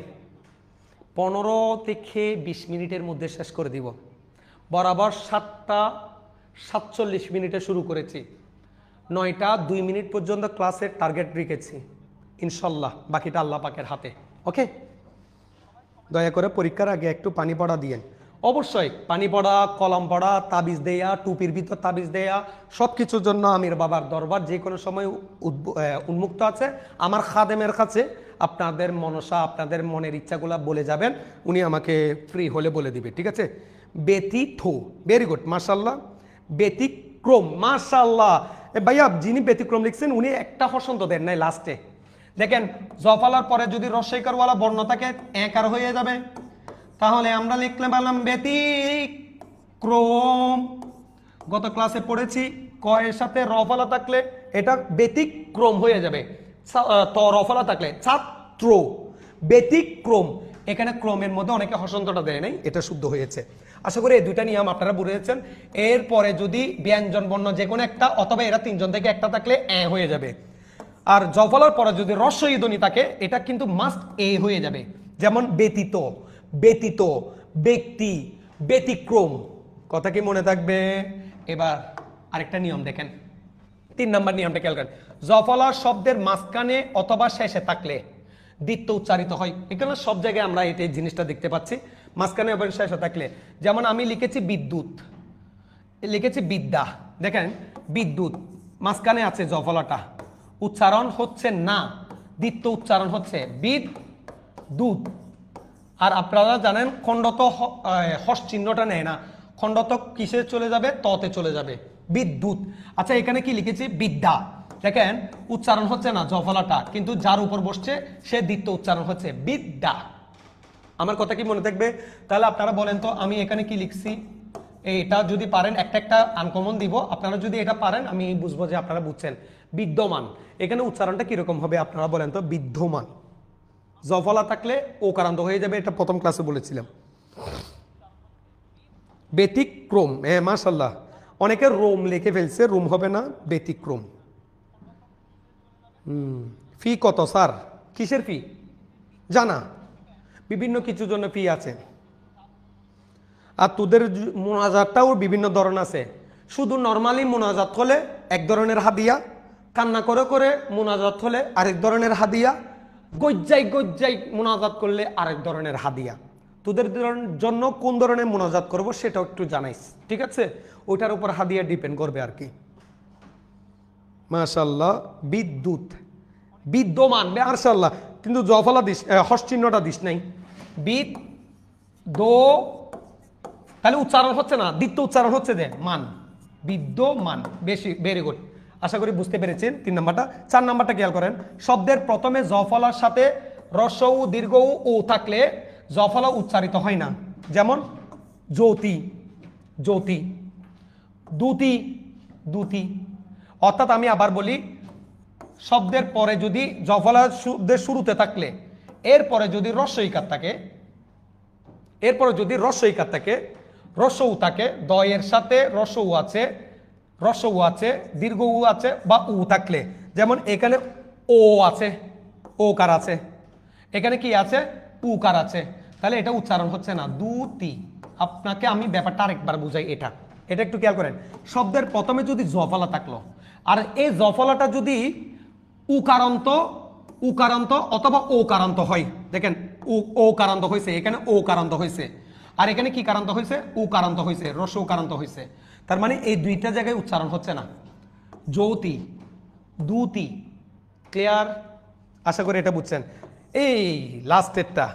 15 থেকে 20 মিনিটের মধ্যে শেষ করে দিব। বরাবর 7টা 47 মিনিটে শুরু করেছি, 9টা 2 মিনিট পর্যন্ত ক্লাসের টার্গেট রেখেছি। ইনশাল্লাহ বাকিটা আল্লাহ পাকের হাতে। ওকে, দয়া করে পরীক্ষার আগে একটু পানি পড়া দিয়েন। অবশ্যই পানি পড়া, কলম পড়া, তাবিজ দেয়া, টুপির ভিতর তাবিজ দেয়া, সব কিছুর জন্য আমির বাবার দরবার যে কোনো সময় উন্মুক্ত আছে। আমার খাদেমের কাছে আপনাদের মনসা, আপনাদের মনের ইচ্ছাগুলো বলে যাবেন, উনি আমাকে ফ্রি হলে বলে দিবে। ঠিক আছে, ব্যতিঠো, ভেরি গুড, মাশাল্লাহ। ব্যতিক্রম, মাশাল্লাহ। ভাইয়া যিনি ব্যতিক্রম লিখছেন উনি একটা পছন্দ দেন নাই লাস্টে। দেখেন জফালার পরে যদি রসইকারওয়ালা বর্ণ থাকে একার হয়ে যাবে, তাহলে আমরা লিখলে পারলাম ব্যতিক্রম। গত ক্লাসে পড়েছি ক এর সাথে রফলা থাকলে এটা ব্যতিক্রম হয়ে যাবে, ত রফলা থাকলে ছাত্র। ব্যতিক্রম, এখানে ক্রমের মধ্যে অনেকে হসন্তটা দেয় নাই, এটা শুদ্ধ হয়েছে। আশা করি এই দুইটা নিয়ম আপনারা বুঝেছেন। এরপরে যদি ব্যঞ্জন বর্ণ যে কোনো একটা অথবা এরা তিনজন থেকে একটা থাকলে এ হয়ে যাবে। আর জফলার পরে যদি রস্বই ধ্বনি থাকে এটা কিন্তু মাস্ট এ হয়ে যাবে। যেমন ব্যতীত, ব্যতীত, ব্যক্তি, ব্যতিক্রম। কথা কি মনে থাকবে? এবার আরেকটা নিয়ম দেখেন, 3 নম্বর নিয়মটা খেয়াল করেন। জফলার শব্দের মাঝখানে অথবা শেষে থাকলে দ্বিতীয় উচ্চারিত হয়। এখানে সব জায়গায় আমরা এই জিনিসটা দেখতে পাচ্ছি, মাঝখানে এবং শেষে থাকলে। যেমন আমি লিখেছি বিদ্যুৎ, লিখেছি বিদ্যা। দেখেন বিদ্যুৎ, মাঝখানে আছে জফলাটা, উচ্চারণ হচ্ছে না, দ্বিতীয় উচ্চারণ হচ্ছে বিদ্যুৎ। আর আপনারা জানেন খণ্ডত হস চিহ্নটা নেয় না, খণ্ডত কিসে চলে যাবে? ততে চলে যাবে, বিদ্যুৎ। আচ্ছা এখানে কি লিখেছি? বিদ্যা। দেখেন উচ্চারণ হচ্ছে না জফলাটা, কিন্তু যার উপর বসছে সে দ্বিতীয় উচ্চারণ হচ্ছে বিদ্যা। আমার কথা কি মনে থাকবে? তাহলে আপনারা বলেন তো আমি এখানে কি লিখছি? এটা যদি পারেন একটা একটা আনকমন দিব, আপনারা যদি এটা পারেন আমি বুঝবো যে আপনারা বুঝছেন। বিদ্যমান, এখানে উচ্চারণটা কিরকম হবে আপনারা বলেন তো? বিদ্যমান। জফলা থাকলে ওকারান্ত হয়ে যাবে, এটা প্রথম ক্লাসে বলেছিলাম। ব্যতিক্রম, হ্যাঁ মাশাল্লাহ, অনেকে রোম লিখে ফেলছে, রোম হবে না, ব্যতিক্রম। ফি কত স্যার? কিসের ফি জানা? বিভিন্ন কিছুর জন্য ফি আছে। আর তোদের মোনাজাতটাও বিভিন্ন ধরন আছে। শুধু নর্মালি মোনাজাত হলে এক ধরনের হাদিয়া, কান্না করে করে মোনাজাত হলে আরেক ধরনের হাদিয়া, গজ্জাই গজ্জাই মোনাজাত করলে আরেক ধরনের হাদিয়া। তোদের জন্য কোন ধরনের মোনাজাত করব সেটাও একটু জানাইস, ঠিক আছে? ওইটার উপর হাদিয়া ডিপেন্ড করবে আর কি। মাশাআল্লাহ। বিদ্যুৎ, বিদ্যমান, মাশাআল্লাহ, কিন্তু জফলা দিস, হস চিহ্নটা দিস নাই। তাহলে উচ্চারণ হচ্ছে না, দ্বিতীয় উচ্চারণ হচ্ছে যে মান, বিদ্যমান। বেশি, ভেরি গুড, আশা করি বুঝতে পেরেছেন 3 নম্বরটা। 4 নম্বরটা খেয়াল করেন, শব্দের প্রথমে জফলার সাথে রস্বউ দীর্ঘউ ও থাকলে জফলা উচ্চারিত হয় না। যেমন জ্যোতি, জ্যোতি, দ্যুতি, দ্যুতি। অর্থাৎ আমি আবার বলি, শব্দের পরে যদি জফলা শব্দের শুরুতে থাকলে এরপরে যদি রস্বইকার থাকে, এরপরে যদি রস্বইকার থাকে, রস্বউ থাকে, দয়ের সাথে রস্বউ আছে, রস্বউ আছে, দীর্ঘ উ আছে বা উ থাকলে, যেমন এখানে ও আছে, ওকার আছে, এখানে কি আছে? উকার আছে, তাহলে এটা উচ্চারণ হচ্ছে না, দ্যুতি। আপনাকে আমি ব্যাপারটা আরেকবার বুঝাই। এটা এটা একটু খেয়াল করেন, শব্দের প্রথমে যদি জফলা থাকলো আর এই জফলাটা যদি উকারান্ত, উকারান্ত অথবা ও কারান্ত হয়, দেখেন ও কারান্ত হয়েছে, এখানে ও কারান্ত হয়েছে, আর এখানে কি কারান্ত হয়েছে? উ কারান্ত হয়েছে, রস্বউ কারান্ত হয়েছে। তার মানে এই দুইটা জায়গায় উচ্চারণ হচ্ছে না। জ্যোতি, দ্যুতি, ক্লিয়ার? আশা করি এটা বুঝছেন। এই লাস্টেরটা,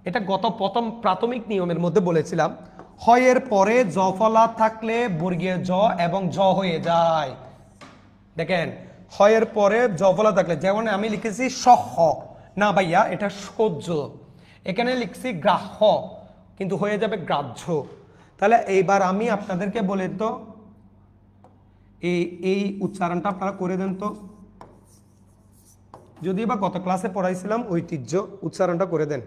এটা গত প্রথম প্রাথমিক নিয়মের মধ্যে বলেছিলাম, হয়ের পরে জফলা থাকলে বর্গীয় জ এবং জ হয়ে যায়। দেখেন হয়ের পরে জফলা থাকলে, যেমন আমি লিখেছি সহ, না ভাইয়া এটা সহ্য, এখানে লিখছি গ্রাহ্য, কিন্তু হয়ে যাবে গ্রাহ্য। তাহলে এইবার আমি আপনাদেরকে বলে তো এই উচ্চারণটা আপনারা করে দেন তো, যদি বা গত ক্লাসে পড়াইছিলাম ঐতিহ্য, উচ্চারণটা করে দেন।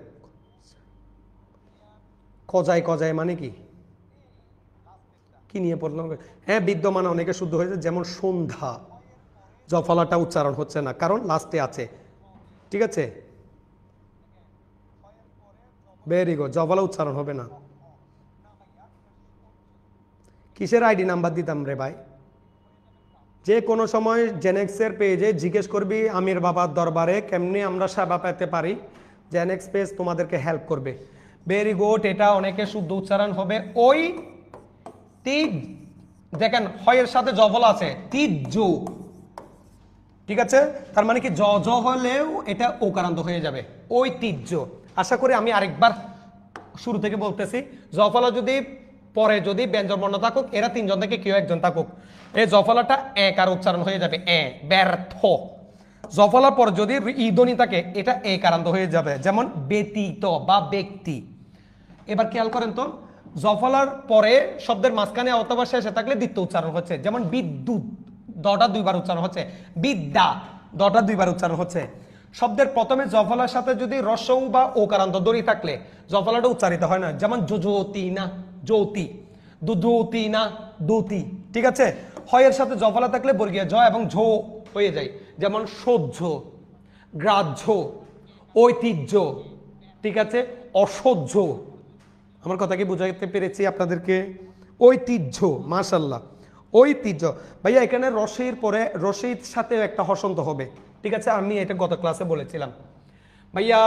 কজায়, কজায় মানে কি? কি নিয়ে পড়লাম? হ্যাঁ বিদ্যমান, অনেকে শুদ্ধ হয়েছে, যেমন সন্ধ্যা, জফলাটা উচ্চারণ হচ্ছে না কারণ লাস্টে আছে, ঠিক আছে? ভেরি গুড, জফলা উচ্চারণ হবে না। কিসের আইডি নাম্বার দিতাম রে ভাই? যে কোনো সময় জেনেক্সের পেজে জিজ্ঞেস করবি আমির বাবার দরবারে কেমনি আমরা সেবা পেতে পারি, জেনেক্স পেজ তোমাদেরকে হেল্প করবে। ভেরি গুড, এটা অনেকে শুদ্ধ উচ্চারণ হবে। ওই তিজ, দেখেন হয়ের সাথে জফল আছে, তিজ্জু, ঠিক আছে? তার মানে কি জ জ হলেও এটা ওকারান্ত হয়ে যাবে, ঐতিহ্য। আশা করি আমি আরেকবার শুরু থেকে বলতেছি, জফলা যদি পরে যদি ব্যঞ্জন বর্ণ থাকুক, এরা তিনজন থেকে কেউ একজন থাকুক, এই জফলাটা একার উচ্চারণ হয়ে যাবে, এ ব্যর্থ। জফলার পর যদি ইদনি থাকে, এটা একারান্ত হয়ে যাবে, যেমন ব্যতীত বা ব্যক্তি। এবার খেয়াল করেন তো, জফলার পরে শব্দের মাঝখানে অথবা শেষে থাকলে দ্বিতীয় উচ্চারণ হচ্ছে, যেমন বিদ্যুৎ, দটা দুইবার উচ্চারণ হচ্ছে, বিদ্যা, দটা দুইবার উচ্চারণ হচ্ছে। শব্দের প্রথমে জফলার সাথে যদি রসৌ বা ওকারান্ত দড়ি থাকলে জফলাটা উচ্চারিত হয় না, যেমন যোজতি না জ্যোতি, দুধতি না দূতি, ঠিক আছে? হয়ের সাথে জফলা থাকলে বর্গীয় জ এবং ঝো হয়ে যায়, যেমন সহ্য, গ্রাহ্য, ঐতিহ্য, ঠিক আছে? অসহ্য। আমার কথা কি বুঝাইতে পেরেছি আপনাদেরকে? ঐতিহ্য, মাশাল্লাহ, ঐতিহ্য। ভাইয়া এখানে রসের পরে রসের সাথে একটা হসন্ত হবে, ঠিক আছে? আমি এটা গত ক্লাসে বলেছিলাম। ভাইয়া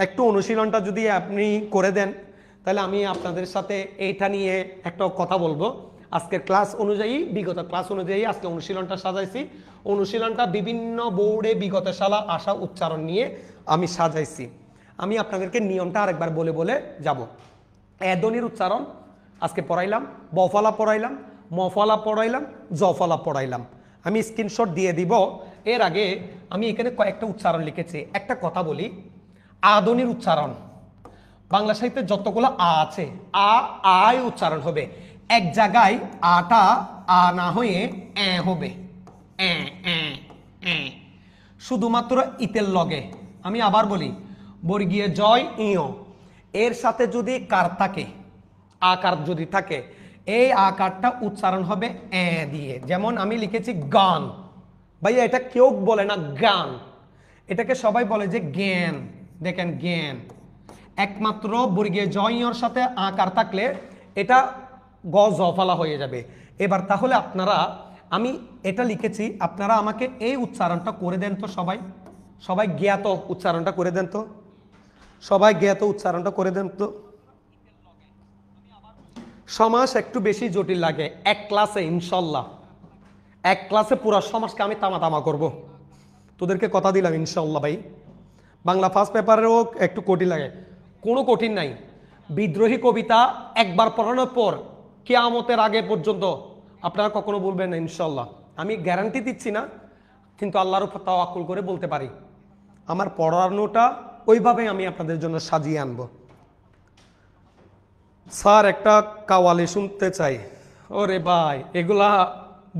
একটু অনুশীলনটা যদি আপনি করে দেন, তাহলে আমি আপনাদের সাথে এইটা নিয়ে একটা কথা বলবো। আজকের ক্লাস অনুযায়ী, বিগত ক্লাস অনুযায়ী আজকে অনুশীলনটা সাজাইছি। অনুশীলনটা বিভিন্ন বোর্ডে বিগত সালা আসা উচ্চারণ নিয়ে আমি সাজাইছি। আমি আপনাদেরকে নিয়মটা আরেকবার বলে বলে যাব। এদনির উচ্চারণ আজকে পড়াইলাম, বফলা পড়াইলাম, মফলা পড়াইলাম, জফলা পড়াইলাম। আমি স্ক্রিনশট দিয়ে দিব। এর আগে আমি এখানে কয়েকটা উচ্চারণ লিখেছি। একটা কথা বলি, আদনির উচ্চারণ বাংলা সাহিত্যে যতগুলো আ আছে, আয় উচ্চারণ হবে। এক জায়গায় আটা আ না হয়ে এ হবে, শুধুমাত্র ইতের লগে। আমি আবার বলি, বর্গীয় জয় ইয়, এর সাথে যদি কার থাকে, আকার যদি থাকে, এই আকারটা উচ্চারণ হবে এ দিয়ে। যেমন আমি লিখেছি গান, ভাইয়া এটা কেউ বলে না গান, এটাকে সবাই বলে যে জ্ঞান। দেখেন জ্ঞান, একমাত্র বর্গীয় জয়র সাথে আকার থাকলে এটা গ জফলা হয়ে যাবে। এবার তাহলে আপনারা, আমি এটা লিখেছি, আপনারা আমাকে এই উচ্চারণটা করে দেন তো, সবাই সবাই জ্ঞাত উচ্চারণটা করে দেন তো, সবাই জ্ঞাত উচ্চারণটা করে দেন তো। সমাস একটু বেশি জটিল লাগে এক ক্লাসে, ইনশাল্লাহ এক ক্লাসে পুরো সমাজকে আমি তামা তামা করব, তোদেরকে কথা দিলাম ইনশাল্লাহ। ভাই বাংলা ফার্স্ট পেপারেও একটু কঠিন লাগে, কোনো কঠিন নাই। বিদ্রোহী কবিতা একবার পড়ানোর পর কিয়ামতের আগে পর্যন্ত আপনারা কখনো বলবেন না ইনশাল্লাহ। আমি গ্যারান্টি দিচ্ছি না, কিন্তু আল্লাহর উপর তাওয়াক্কুল করে বলতে পারি, আমার পড়ানোটা ওইভাবে আমি আপনাদের জন্য সাজিয়ে আনবো। স্যার একটা কাওয়ালি শুনতে চাই। ওরে ভাই, এগুলা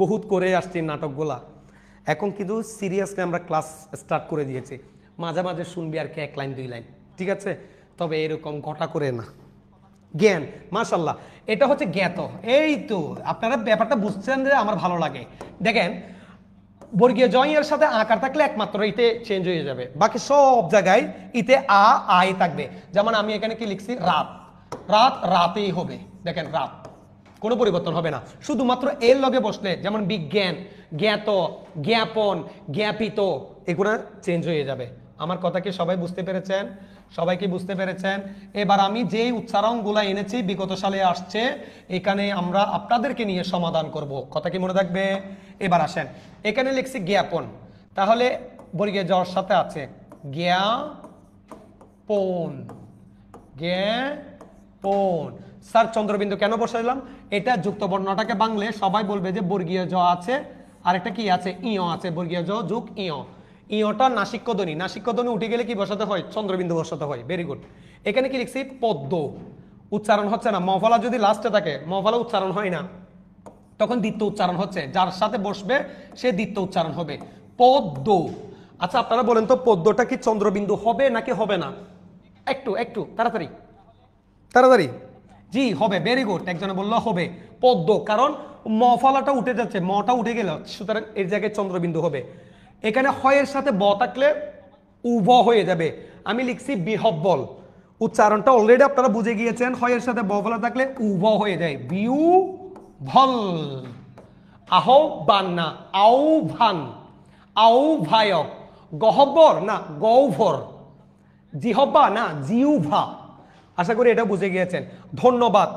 বহুত করে আসছি নাটকগুলা, এখন কিন্তু সিরিয়াসলি আমরা ক্লাস স্টার্ট করে দিয়েছি। মাঝে মাঝে শুনবি আর কি, এক লাইন দুই লাইন, ঠিক আছে? তবে এরকম ঘটা করে না। জ্ঞান, মাশাল্লাহ, এটা হচ্ছে জ্ঞাত। এই তো আপনারা ব্যাপারটা বুঝছেন যে আমার ভালো লাগে। দেখেন বর্গীয় জয়ের সাথে আকার থাকলে একমাত্র ইতে চেঞ্জ হয়ে যাবে, বাকি সব জায়গায় ইতে আয় থাকবে। যেমন আমি এখানে কি লিখছি, রাত, রাত রাতেই হবে। দেখেন রাত, কোনো পরিবর্তন হবে না, শুধুমাত্র এর লগে বসলে, যেমন বিজ্ঞান, জ্ঞাত, জ্ঞাপন, জ্ঞাপিত, এগুলো চেঞ্জ হয়ে যাবে। আমার কথা কি সবাই বুঝতে পেরেছেন? সবাই কি বুঝতে পেরেছেন? এবার আমি যেই উচ্চারণগুলো এনেছি বিগত সালে আসছে, এখানে আমরা আপনাদেরকে নিয়ে সমাধান করব। কথা কি মনে থাকবে? এবার আসেন, এখানে লিখছি জ্ঞাপন, তাহলে বর্গীয় জর সাথে আছে জ্ঞাপন, জ্ঞাপন। স্যার চন্দ্রবিন্দু কেন বসাইলাম? এটা যুক্ত বর্ণটাকে বাংলে সবাই বলবে যে বর্গীয় জ আছে, আর একটা কি আছে, ইয় আছে, বর্গীয় জ যুগ ইয়। ইয়টা নাসিক্য ধ্বনি, নাসিক্য ধ্বনি উঠে গেলে কি বসাতে হয়? চন্দ্রবিন্দু বসাতে হয়। Very good. এখানে কি লিখছি, পদ্ম, উচ্চারণ হচ্ছে না। মফলা যদি লাস্টে থাকে, মফলা উচ্চারণ হয় না, তখন দ্বিতীয় উচ্চারণ হচ্ছে, যার সাথে বসবে সে দ্বিতীয় উচ্চারণ হবে, পদ্ম। আচ্ছা আপনারা বলেন তো, পদ্মটা কি চন্দ্রবিন্দু হবে নাকি হবে না? একটু একটু তাড়াতাড়ি তাড়াতাড়ি। জি হবে, ভেরি গুড। একজনে বললো হবে পদ্ম, কারণ মফলাটা উঠে যাচ্ছে, মটা উঠে গেল, সুতরাং এর জায়গায় চন্দ্রবিন্দু হবে। এখানে হয়ের সাথে ব থাকলে উভ হয়ে যাবে। আমি লিখছি বিহব্বল, উচ্চারণটা অলরেডি আপনারা বুঝে গিয়েছেন, হয়ের সাথে ব ফলা থাকলে উভ হয়ে যায়, বিউ ভল, আহ্বান না আহ্বান, আহ্বায়ক, গহ্বর না গহ্বর, জিহ্বা না জিহ্বা। আশা করি এটা বুঝে গিয়েছেন। ধন্যবাদ।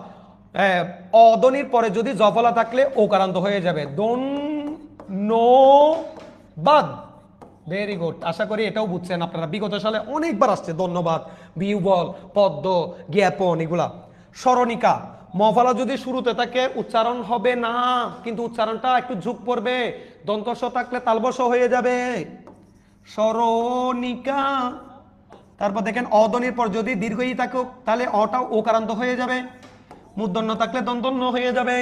অদনির পরে যদি জফলা থাকলে ওকারান্ত হয়ে যাবে, ধন্যবাদ। Very good. আশা করি এটাও বুঝছেন আপনারা, বিগত সালে অনেকবার আসছে ধন্যবাদ, বিউবল, পদ্ম, জ্ঞাপন, এগুলা। স্মরণিকা, মফালা যদি শুরুতে থাকে উচ্চারণ হবে না, কিন্তু উচ্চারণটা একটু ঝুঁক পড়বে, দন্তস থাকলে তালবস হয়ে যাবে। স্মরণিকা। তারপর দেখেন অদনির পর যদি দীর্ঘই থাকুক তাহলে অটাও ওকারান্ত হয়ে যাবে, মূর্ধন্য থাকলে দন্তন্য হয়ে যাবে,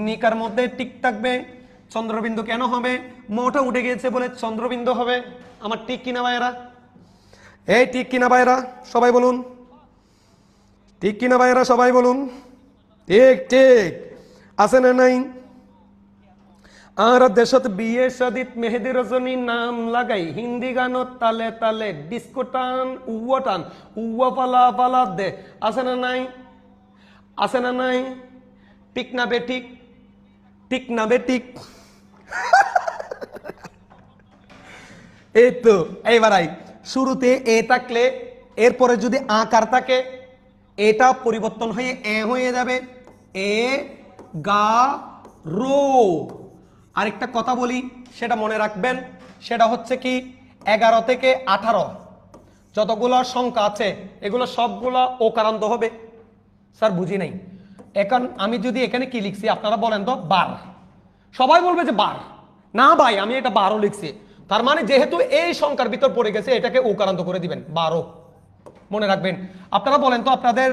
নিকার মধ্যে টিক থাকবে। চন্দ্রবিন্দু কেন হবে? মটা উঠে গিয়েছে বলে চন্দ্রবিন্দু হবে। আমার টিক কিনা ভাইয়েরা? এই টিক কিনা ভাইয়েরা সবাই বলুন, ঠিক কিনা ভাইয়েরা সবাই বলুন। ঠিক ঠিক আছে না নাই? আর দেশত বিয়ে শাদিত মেহেদি রজনী নাম লাগাই, হিন্দি গানত তালে তালে ডিস্কো টান উয়া টান উয়া পালা পালা দে, আছে না নাই? আছে না নাই? ঠিক না বেঠিক? ঠিক না বেঠিক? এই তো এইবার শুরুতে এ থাকলে এরপরে যদি আকার থাকে এটা পরিবর্তন হয়ে এ হয়ে যাবে, এ গা রো। আরেকটা কথা বলি, সেটা মনে রাখবেন, সেটা হচ্ছে কি 11 থেকে 18 যতগুলো সংখ্যা আছে এগুলো সবগুলো ওকারান্ত হবে। স্যার বুঝি নাই। এখন আমি যদি এখানে কি লিখছি আপনারা বলেন তো? বার। সবাই বলবে যে বার। না ভাই আমি এটা 12 লিখছি, তার মানে যেহেতু এই সংখ্যার ভিতর পড়ে গেছে এটাকে ওকারান্ত করে দিবেন 12। মনে রাখবেন। আপনারা বলেন তো আপনাদের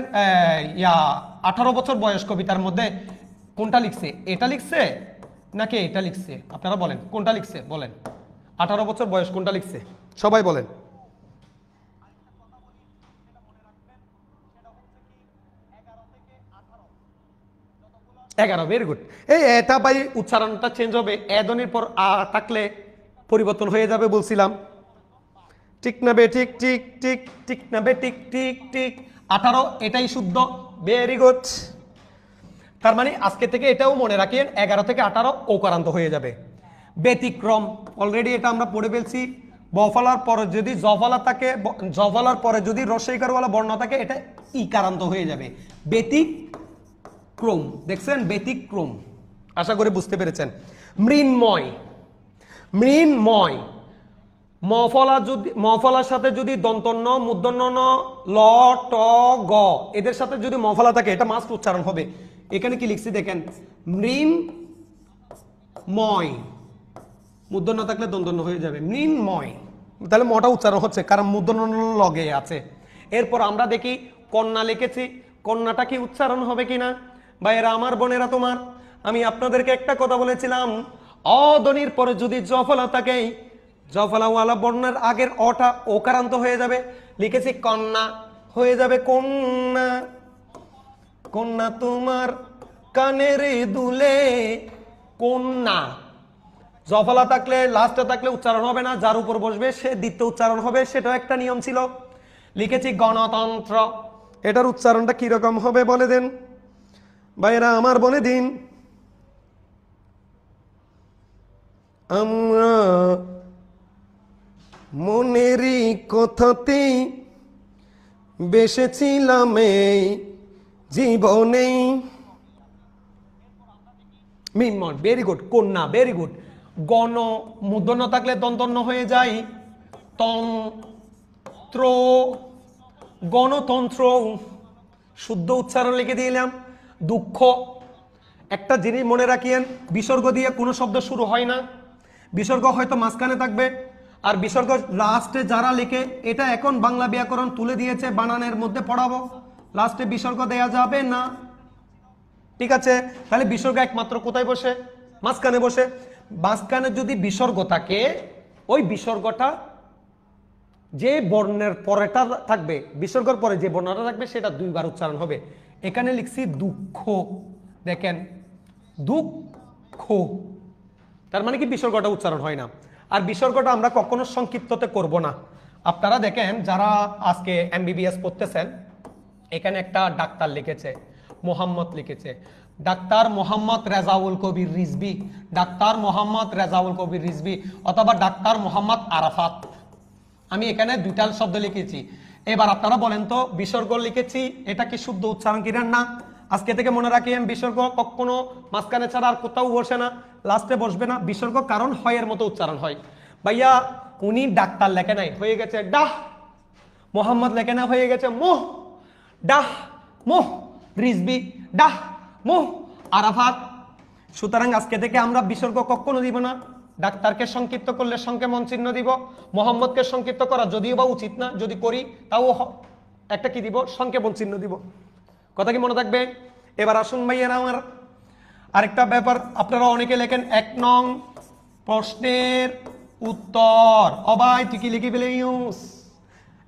18 বছর বয়স কবিতার মধ্যে কোনটা লিখছে? এটা লিখছে নাকি এটা লিখছে? আপনারা বলেন কোনটা লিখছে, বলেন। 18 বছর বয়স কোনটা লিখছে সবাই বলেন। এগারো। Very good. এই এটা ভাই উচ্চারণটা চেঞ্জ হবে, এদনির পর আ থাকলে পরিবর্তন হয়ে যাবে বলছিলাম। ঠিক না বে ঠিক ঠিক ঠিক, ঠিক না বে ঠিক ঠিক ঠিক। 18 এটাই শুদ্ধ। Very good. তার মানে আজকে থেকে এটাও মনে রাখেন 11 থেকে 18 ওকারান্ত হয়ে যাবে। ব্যতিক্রম অলরেডি এটা আমরা পড়ে ফেলছি। বফলার পরে যদি জফলা থাকে, জফলার পরে যদি রস্বইকারওয়ালা বর্ণ থাকে এটা ইকারান্ত হয়ে যাবে। ব্যতিক্রম, দেখছেন? ব্যতিক্রম। আশা করি বুঝতে পেরেছেন। মৃন্ময়, মৃন্ময় মফলার সাথে যদি দন্তন্য মূর্ধন্য ন ল ট গ এদের সাথে যদি মফলা থাকে এটা মাস্ট উচ্চারণ হবে। এখানে কি লিখছি দেখেন, মৃন্ময়, মূর্ধন্য থাকলে দন্তন্য হয়ে যাবে মৃন্ময়। তাহলে মটা উচ্চারণ হচ্ছে কারণ মূর্ধন্য লগে আছে। এরপর আমরা দেখি কন্যা লিখেছি, কন্যাটা কি উচ্চারণ হবে কিনা? ভাইয়েরা আমার বোনেরা তোমার, আমি আপনাদেরকে একটা কথা বলেছিলাম, অদনির পরে যদি জফলা থাকে জফলাওয়ালা বর্ণের আগের অটা ওকারান্ত হয়ে যাবে। লিখেছি কন্যা হয়ে যাবে কন্যা, কন্যা তোমার কানের দুলে কন্যা। জফলা থাকলে লাস্টে থাকলে উচ্চারণ হবে না, যার উপর বসবে সে দ্বিতীয় উচ্চারণ হবে, সেটাও একটা নিয়ম ছিল। লিখেছি গণতন্ত্র, এটার উচ্চারণটা কিরকম হবে বলে দেন ভাইরা আমার, বলে দিন। আমরা মনেরই কথাতে বেসেছিলাম এই জীবনে। মিনমন, ভেরি গুড। কন্যা, ভেরি গুড। গণ মূর্ধন্য থাকলে দন্তন্য হয়ে যায় তন্ত্র, গণতন্ত্র। শুদ্ধ উচ্চারণ লিখে দিলাম। দুঃখ, একটা জিনিস মনে রাখিয়েন, বিসর্গ দিয়ে কোনো শব্দ শুরু হয় না, বিসর্গ হয়তো মাঝখানে থাকবে। আর বিসর্গ লাস্টে যারা লিখে, এটা এখন বাংলা ব্যাকরণ তুলে দিয়েছে, বানানের মধ্যে পড়াবো, লাস্টে বিসর্গ দেয়া যাবে না। ঠিক আছে? তাহলে বিসর্গ একমাত্র কোথায় বসে? মাঝখানে বসে। মাঝখানে যদি বিসর্গ থাকে ওই বিসর্গটা যে বর্ণের পরেটা থাকবে, বিসর্গের পরে যে বর্ণটা থাকবে সেটা 2 বার উচ্চারণ হবে। এখানে লিখছি দুঃখ, দেখেন দুঃখ, তার মানে কি বিসর্গটা উচ্চারণ হয় না। আর বিসর্গটা আমরা কখনো সংক্ষিপ্ততে করব না। আপনারা দেখেন যারা আজকে MBBS পড়তেছেন, এখানে একটা ডাক্তার লিখেছে, মোহাম্মদ লিখেছে, ডাক্তার মোহাম্মদ রেজাউল কবির রিজভী, ডাক্তার মোহাম্মদ রেজাউল কবির রিজভী, অথবা ডাক্তার মোহাম্মদ আরাফাত। আমি এখানে দুইটা শব্দ লিখেছি। এবার আপনারা বলেন তো বিসর্গ লিখেছি, এটা কি শুদ্ধ উচ্চারণ কিনা? না। আজকে থেকে মনে রাখেন বিসর্গ কখনো মাঝখানে ছাড়া আর কোথাও বসে না, লাস্টে বসবে না। বিসর্গ কারণ হয়ের মতো উচ্চারণ হয়। ভাইয়া উনি ডাক্তার লেখে নাই, হয়ে গেছে ডাহ। মোহাম্মদ লেখে না, হয়ে গেছে মোহ। ডাহ মোহ রিজভী, ডাহ মোহ আরাফাত। সুতরাং আজকে থেকে আমরা বিসর্গ কখনো দিব না। ডাক্তারকে সংক্ষিপ্ত করলে সংক্ষেপণ চিহ্ন দিব, মোহাম্মদকে সংক্ষিপ্ত করা যদিও বা উচিত না, যদি করি তাও একটা কি দিব, সংক্ষেপণ চিহ্ন দিব। কথা কি মনে থাকবে? এবার আসুন ভাইয়েরা আমার আরেকটা ব্যাপার, আপনারা অনেকে লেখেন 1 নং প্রশ্নের উত্তর। অবাই তুই কি লিখি ফেলে ইউস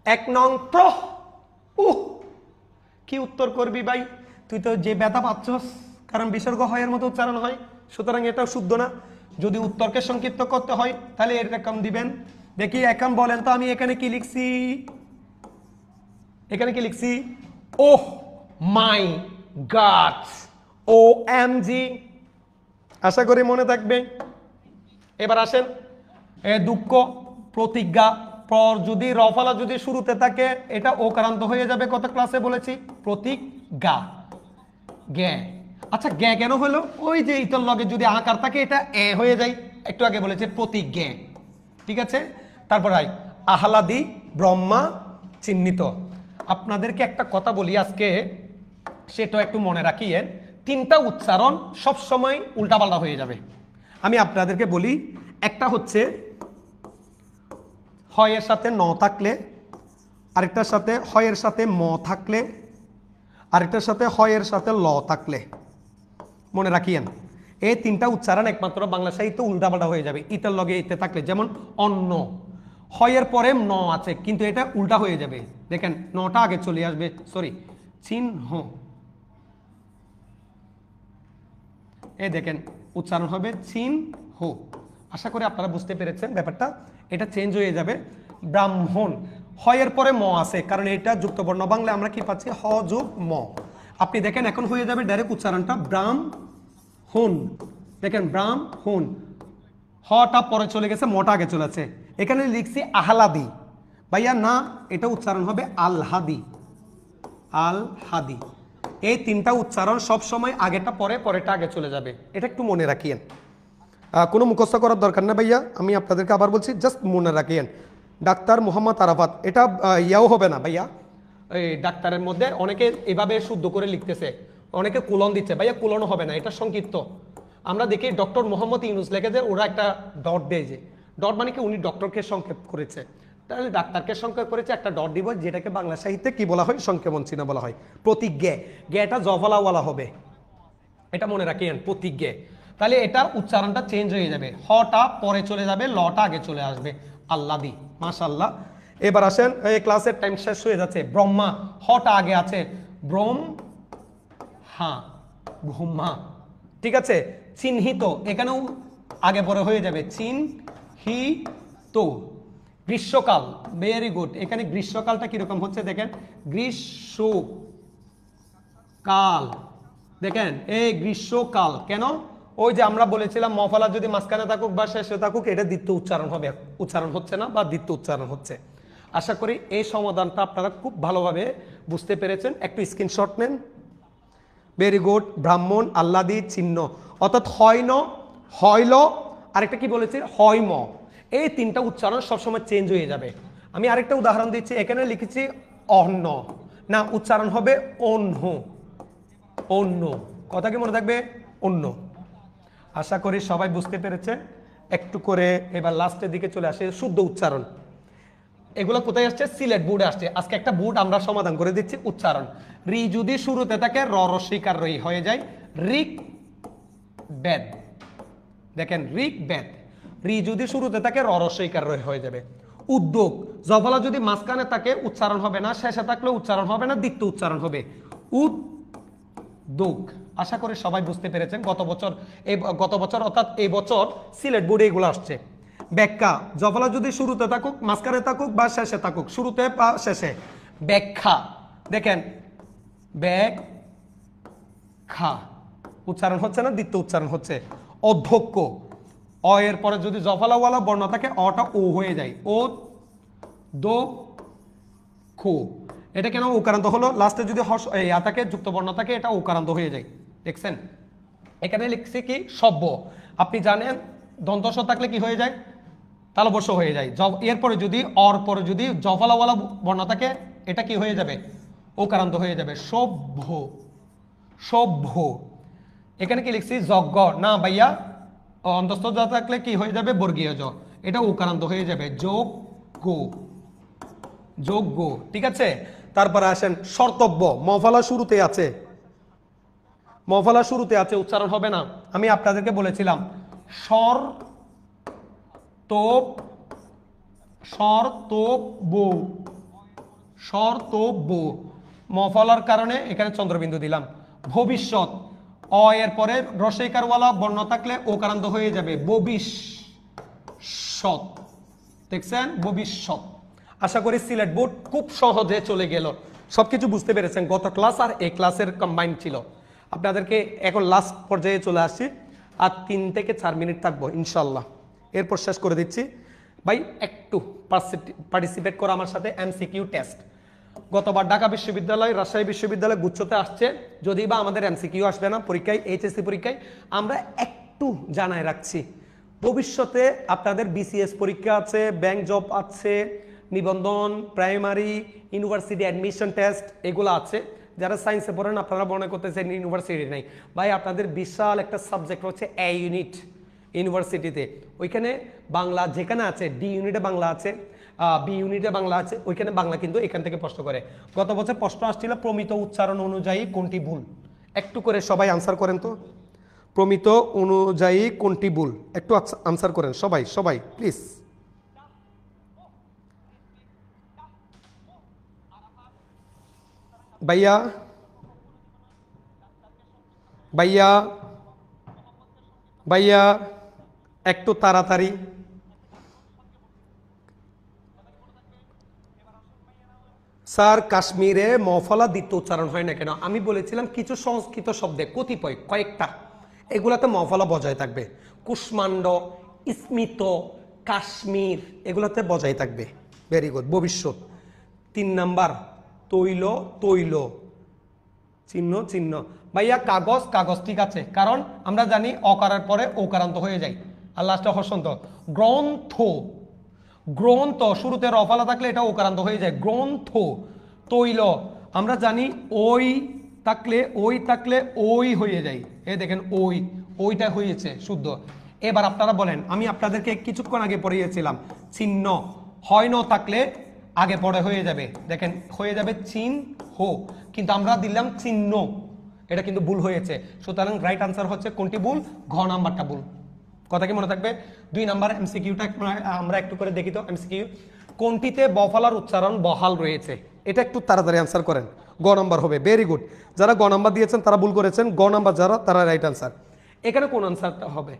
1 নং কি উত্তর করবি ভাই? তুই তো যে ব্যথা পাচ্ছস, কারণ বিসর্গ হয়ের মতো উচ্চারণ হয়, সুতরাং এটাও শুদ্ধ না। যদি উত্তরকে সংক্ষিপ্ত করতে হয় তাহলে এরকম দিবেন। দেখি এখন বলেন তো আমি এখানে কি লিখছি, এখানে কি লিখছি? ওহ মাই গড, OMG। আশা করি মনে থাকবে। এবার আসেন দুঃখ প্রতিজ্ঞা, পর যদি রফালা যদি শুরুতে থাকে এটা ওকারান্ত হয়ে যাবে। কত ক্লাসে বলেছি? প্রতিজ্ঞা জ্ঞা। আচ্ছা জ্ঞা কেন হলো? ওই যে ইতর লগে যদি আকার থাকে এটা এ হয়ে যায়, একটু আগে বলেছে প্রতিজ্ঞা। ঠিক আছে, তারপর হয় আহ্লাদি ব্রহ্মা চিহ্নিত। আপনাদেরকে একটা কথা বলি আজকে, সেটা একটু মনে রাখিয়েন। 3টা উচ্চারণ সব সময় উল্টাপাল্টা হয়ে যাবে। আমি আপনাদেরকে বলি, একটা হচ্ছে হয়ের সাথে ন থাকলে, আরেকটার সাথে হয়ের সাথে ম থাকলে, আরেকটার সাথে হয়ের সাথে ল থাকলে। মনে রাখিয়েন এই 3টা উচ্চারণ একমাত্র বাংলা সাহিত্য উল্টাপাল্টা হয়ে যাবে ইতার লগে ইতে থাকলে। যেমন অন্ন, হয়ের পরে ন আছে কিন্তু এটা উল্টা হয়ে যাবে। দেখেন নটা আগে চলে আসবে, সরি চিহ্ন। এই দেখেন উচ্চারণ হবে চিহ্ন। আশা করি আপনারা বুঝতে পেরেছেন ব্যাপারটা, এটা চেঞ্জ হয়ে যাবে। ব্রাহ্মণ, হয়ের পরে ম আছে, কারণ এটা যুক্তবর্ণ বাংলা আমরা কি পাচ্ছি? হ যোগ ম। আপনি দেখেন এখন হয়ে যাবে ডাইরেক্ট উচ্চারণটা ব্রাহ্মণ। দেখেন ব্রাহ্মণ, হটা পরে চলে গেছে, মটা আগে চলে আছে। এখানে লিখছি আহলাদি, ভাইয়া না, এটা উচ্চারণ হবে আলহাদি। আলহাদি। এই 3টা উচ্চারণ সব সময় আগেটা পরে, পরেটা আগে চলে যাবে। এটা একটু মনে রাখিয়েন, কোনো মুখস্থ করার দরকার না ভাইয়া। আমি আপনাদেরকে আবার বলছি, জাস্ট মনে রাখিয়েন। ডাক্তার মোহাম্মদ আরাফাত, এটা ইয়াও হবে না ভাইয়া। এই ডাক্তারের মধ্যে অনেকে এভাবে শুদ্ধ করে লিখতেছে, অনেকে কুলন দিচ্ছে, ভাইয়া কুলনও হবে না, এটা সংক্ষিপ্ত। আমরা দেখি ডক্টর মোহাম্মদ ইউনুস লেখে যে ওরা একটা ডট দেয়, যে ডট মানে কি উনি ডক্টরকে সংক্ষেপ করেছে, তাহলে ডাক্তারকে সংক্ষেপ করেছে, একটা ডট দিব, যেটাকে বাংলা সাহিত্যে কি বলা হয়? সংক্ষেপণ চিহ্ন বলা হয়। প্রতিজ্ঞা, জ্ঞাটা জফলাওয়ালা হবে, এটা মনে রাখিয়েন প্রতিজ্ঞা। তাহলে এটা উচ্চারণটা চেঞ্জ হয়ে যাবে, হটা পরে চলে যাবে, লটা আগে চলে আসবে। আল্লাদি, মাশাআল্লাহ। এবার আসেন, এই ক্লাসের টাইম শেষ হয়ে যাচ্ছে। ব্রহ্মা, হটা আগে আছে, ব্রহ্মা, ব্রহ্মা। ঠিক আছে, চিহ্নিত, এখানেও আগে পরে হয়ে যাবে, চিহ্নিত। গ্রীষ্মকাল, ভেরি গুড। এখানে গ্রীষ্মকালটা কিরকম হচ্ছে দেখেন, গ্রীষ্মকাল। দেখেন এই গ্রীষ্মকাল কেন? ওই যে আমরা বলেছিলাম মফালা যদি মাঝখানে থাকুক বা শেষে থাকুক এটা দ্বিতীয় উচ্চারণ হবে, উচ্চারণ হচ্ছে না বা দ্বিতীয় উচ্চারণ হচ্ছে। আশা করি এই সমাধানটা আপনারা খুব ভালোভাবে বুঝতে পেরেছেন। একটু স্ক্রিনশট নেন। Very good. ব্রাহ্মণ, আল্লাদি, চিহ্ন, অর্থাৎ হয়ন, হয়ল, আরেকটা কি বলেছি? হয়ম। এই 3টা উচ্চারণ সবসময় চেঞ্জ হয়ে যাবে। আমি আরেকটা উদাহরণ দিচ্ছি, এখানে লিখেছি অন্ন, না উচ্চারণ হবে অন্য। অন্য, কথা কি মনে থাকবে? অন্য। আশা করি সবাই বুঝতে পেরেছে। একটু করে এবার লাস্টের দিকে চলে আসে শুদ্ধ উচ্চারণ। এগুলো কোথায় আসছে? সিলেট বোর্ডে আসছে। আজকে একটা বোর্ড আমরা সমাধান করে দিচ্ছি। উচ্চারণ, রি যদি শুরুতে থাকে র রস্বইকার রই হয়ে যায় ঋক বেদ। দেখেন ঋক বেদ, রি যদি শুরুতে থাকে র রস্বইকার রই হয়ে যাবে। উদ্যোগ, জফলা যদি মাঝখানে থাকে উচ্চারণ হবে না, শেষে থাকলে উচ্চারণ হবে না, দ্বিতীয় উচ্চারণ হবে উদ্যোগ। আশা করি সবাই বুঝতে পেরেছেন। গত বছর অর্থাৎ এই বছর সিলেট বোর্ডে এগুলো আসছে। ব্যাখ্যা, জফলা যদি শুরুতে থাকুক, মাঝখানে থাকুক বা শেষে থাকুক, শুরুতে বা শেষে। ব্যাখ্যা, দেখেন ব্যাখ্যা, উচ্চারণ হচ্ছে না, দ্বিতীয় উচ্চারণ হচ্ছে। অধ্যক্ষ, অ এর পরে যদি জফলাওয়ালা বর্ণ থাকে অটা ও হয়ে যায়, ও দো খো। এটা কেন উকারান্ত হলো? লাস্টে যদি হর্ষ ইয়া থাকে, যুক্ত বর্ণ থাকে, এটা উকারান্ত হয়ে যায়। দেখছেন এখানে লিখছি কি সভ্য। আপনি জানেন দন্ত স থাকলে কি হয়ে যায়? তালবস্য হয়ে যায়। এরপরে যদি অর পরে যদি জফলাওয়ালা বর্ণ থাকে এটা কি হয়ে যাবে? উকারান্ত হয়ে যাবে। সভ্য, সভ্য। এখানে কি লিখছি? যজ্ঞ না ভাইয়া, অন্তস্থ জ থাকলে কি হয়ে যাবে? বর্গীয় জ, এটা উকারান্ত হয়ে যাবে। যোগ্য, যোগ্য। ঠিক আছে, তারপরে আসেন শর্তব্য। মফলা শুরুতে আছে, মফলা শুরুতে আছে, উচ্চারণ হবে না। আমি আপনাদেরকে বলেছিলাম স্বর তোপ, স্বর তোপ বো, স্বর তোপ বো। মফলার কারণে এখানে চন্দ্রবিন্দু দিলাম। ভবিষ্যৎ, অ এর পরে রসইকারওয়ালা বর্ণ থাকলে ওকারান্ত হয়ে যাবে। ভবিষ্যৎ, দেখছেন? ভবিষ্যৎ। আশা করি সিলেট বোর্ড খুব সহজে চলে গেল, সবকিছু বুঝতে পেরেছেন। গত ক্লাস আর এই ক্লাসের কম্বাইন ছিল। আপনাদেরকে এখন লাস্ট পর্যায়ে চলে আসছি, আর 3 থেকে 4 মিনিট থাকবো ইনশাল্লাহ, এরপর শেষ করে দিচ্ছি। ভাই একটু পার্টিসিপেট করো আমার সাথে। এমসিকিউ টেস্ট গতবার ঢাকা বিশ্ববিদ্যালয়, রাজশাহী বিশ্ববিদ্যালয় গুচ্ছতে আসছে, যদি বা আমাদের এমসিকিউ আসবে না পরীক্ষায়, এইচএসসি পরীক্ষায়। আমরা একটু জানায় রাখছি, ভবিষ্যতে আপনাদের বিসিএস পরীক্ষা আছে, ব্যাংক জব আছে, নিবন্ধন, প্রাইমারি, ইউনিভার্সিটি অ্যাডমিশন টেস্ট, এগুলো আছে। যারা সায়েন্সে পড়েন আপনারা মনে করতেছেন ইউনিভার্সিটি নেই, ভাই আপনাদের বিশাল একটা সাবজেক্ট হচ্ছে এ ইউনিট ইউনিভার্সিটিতে। ওইখানে বাংলা যেখানে আছে, ডি ইউনিটে বাংলা আছে, বি ইউনিটে বাংলা আছে, ওইখানে বাংলা কিন্তু এখান থেকে প্রশ্ন করে। গত বছর প্রশ্ন আসছিল প্রমিত উচ্চারণ অনুযায়ী কোনটি ভুল। একটু করে সবাই আনসার করেন তো, প্রমিত অনুযায়ী কোনটি ভুল, একটু আনসার করেন সবাই, সবাই প্লিজ। ভাইয়া, ভাইয়া, ভাইয়া একটু তাড়াতাড়ি। স্যার কাশ্মীরে মফলা দ্বিতীয় উচ্চারণ হয় না কেন? আমি বলেছিলাম কিছু সংস্কৃত শব্দে, কতিপয় কয়েকটা, এগুলাতে মফলা বজায় থাকবে। কুষ্মাণ্ড, স্মিত, কাশ্মীর, এগুলাতে বজায় থাকবে। Very good. ভবিষ্যৎ 3 নাম্বার, তৈল, তৈল, চিহ্ন, চিহ্ন। ভাইয়া কাগজ, কাগজ ঠিক আছে, কারণ আমরা জানি অকারের পরে ওকারান্ত হয়ে যায়, আর লাস্টে হর্ষন্ত। গ্রন্থ, গ্রন্থ শুরুতে রফালা থাকলে এটা ওকারান্ত হয়ে যায়, গ্রন্থ। তৈল আমরা জানি ওই থাকলে, ওই থাকলে ওই হয়ে যায়, এই দেখেন ওই, ওইটা হয়েছে শুদ্ধ। এবার আপনারা বলেন, আমি আপনাদেরকে কিছুক্ষণ আগে পড়িয়েছিলাম চিহ্ন, হয় ন থাকলে আগে পরে হয়ে যাবে, দেখেন হয়ে যাবে চিহ্ন হো, কিন্তু আমরা দিলাম চিহ্ন, এটা কিন্তু ভুল হয়েছে। সুতরাং রাইট আনসার হচ্ছে কোনটি ভুল? ঘ নাম্বারটা ভুল। কথা কি মনে থাকবে? 2 নাম্বার এমসিকিউটা আমরা একটু করে দেখি তো। এমসিকিউ, কোনটিতে বফলার উচ্চারণ বহাল রয়েছে? এটা একটু তাড়াতাড়ি আনসার করেন। গ নাম্বার হবে। Very good. যারা গ নাম্বার দিয়েছেন তারা ভুল করেছেন, গ নাম্বার যারা তারা রাইট আনসার। এখানে কোন আনসারটা হবে?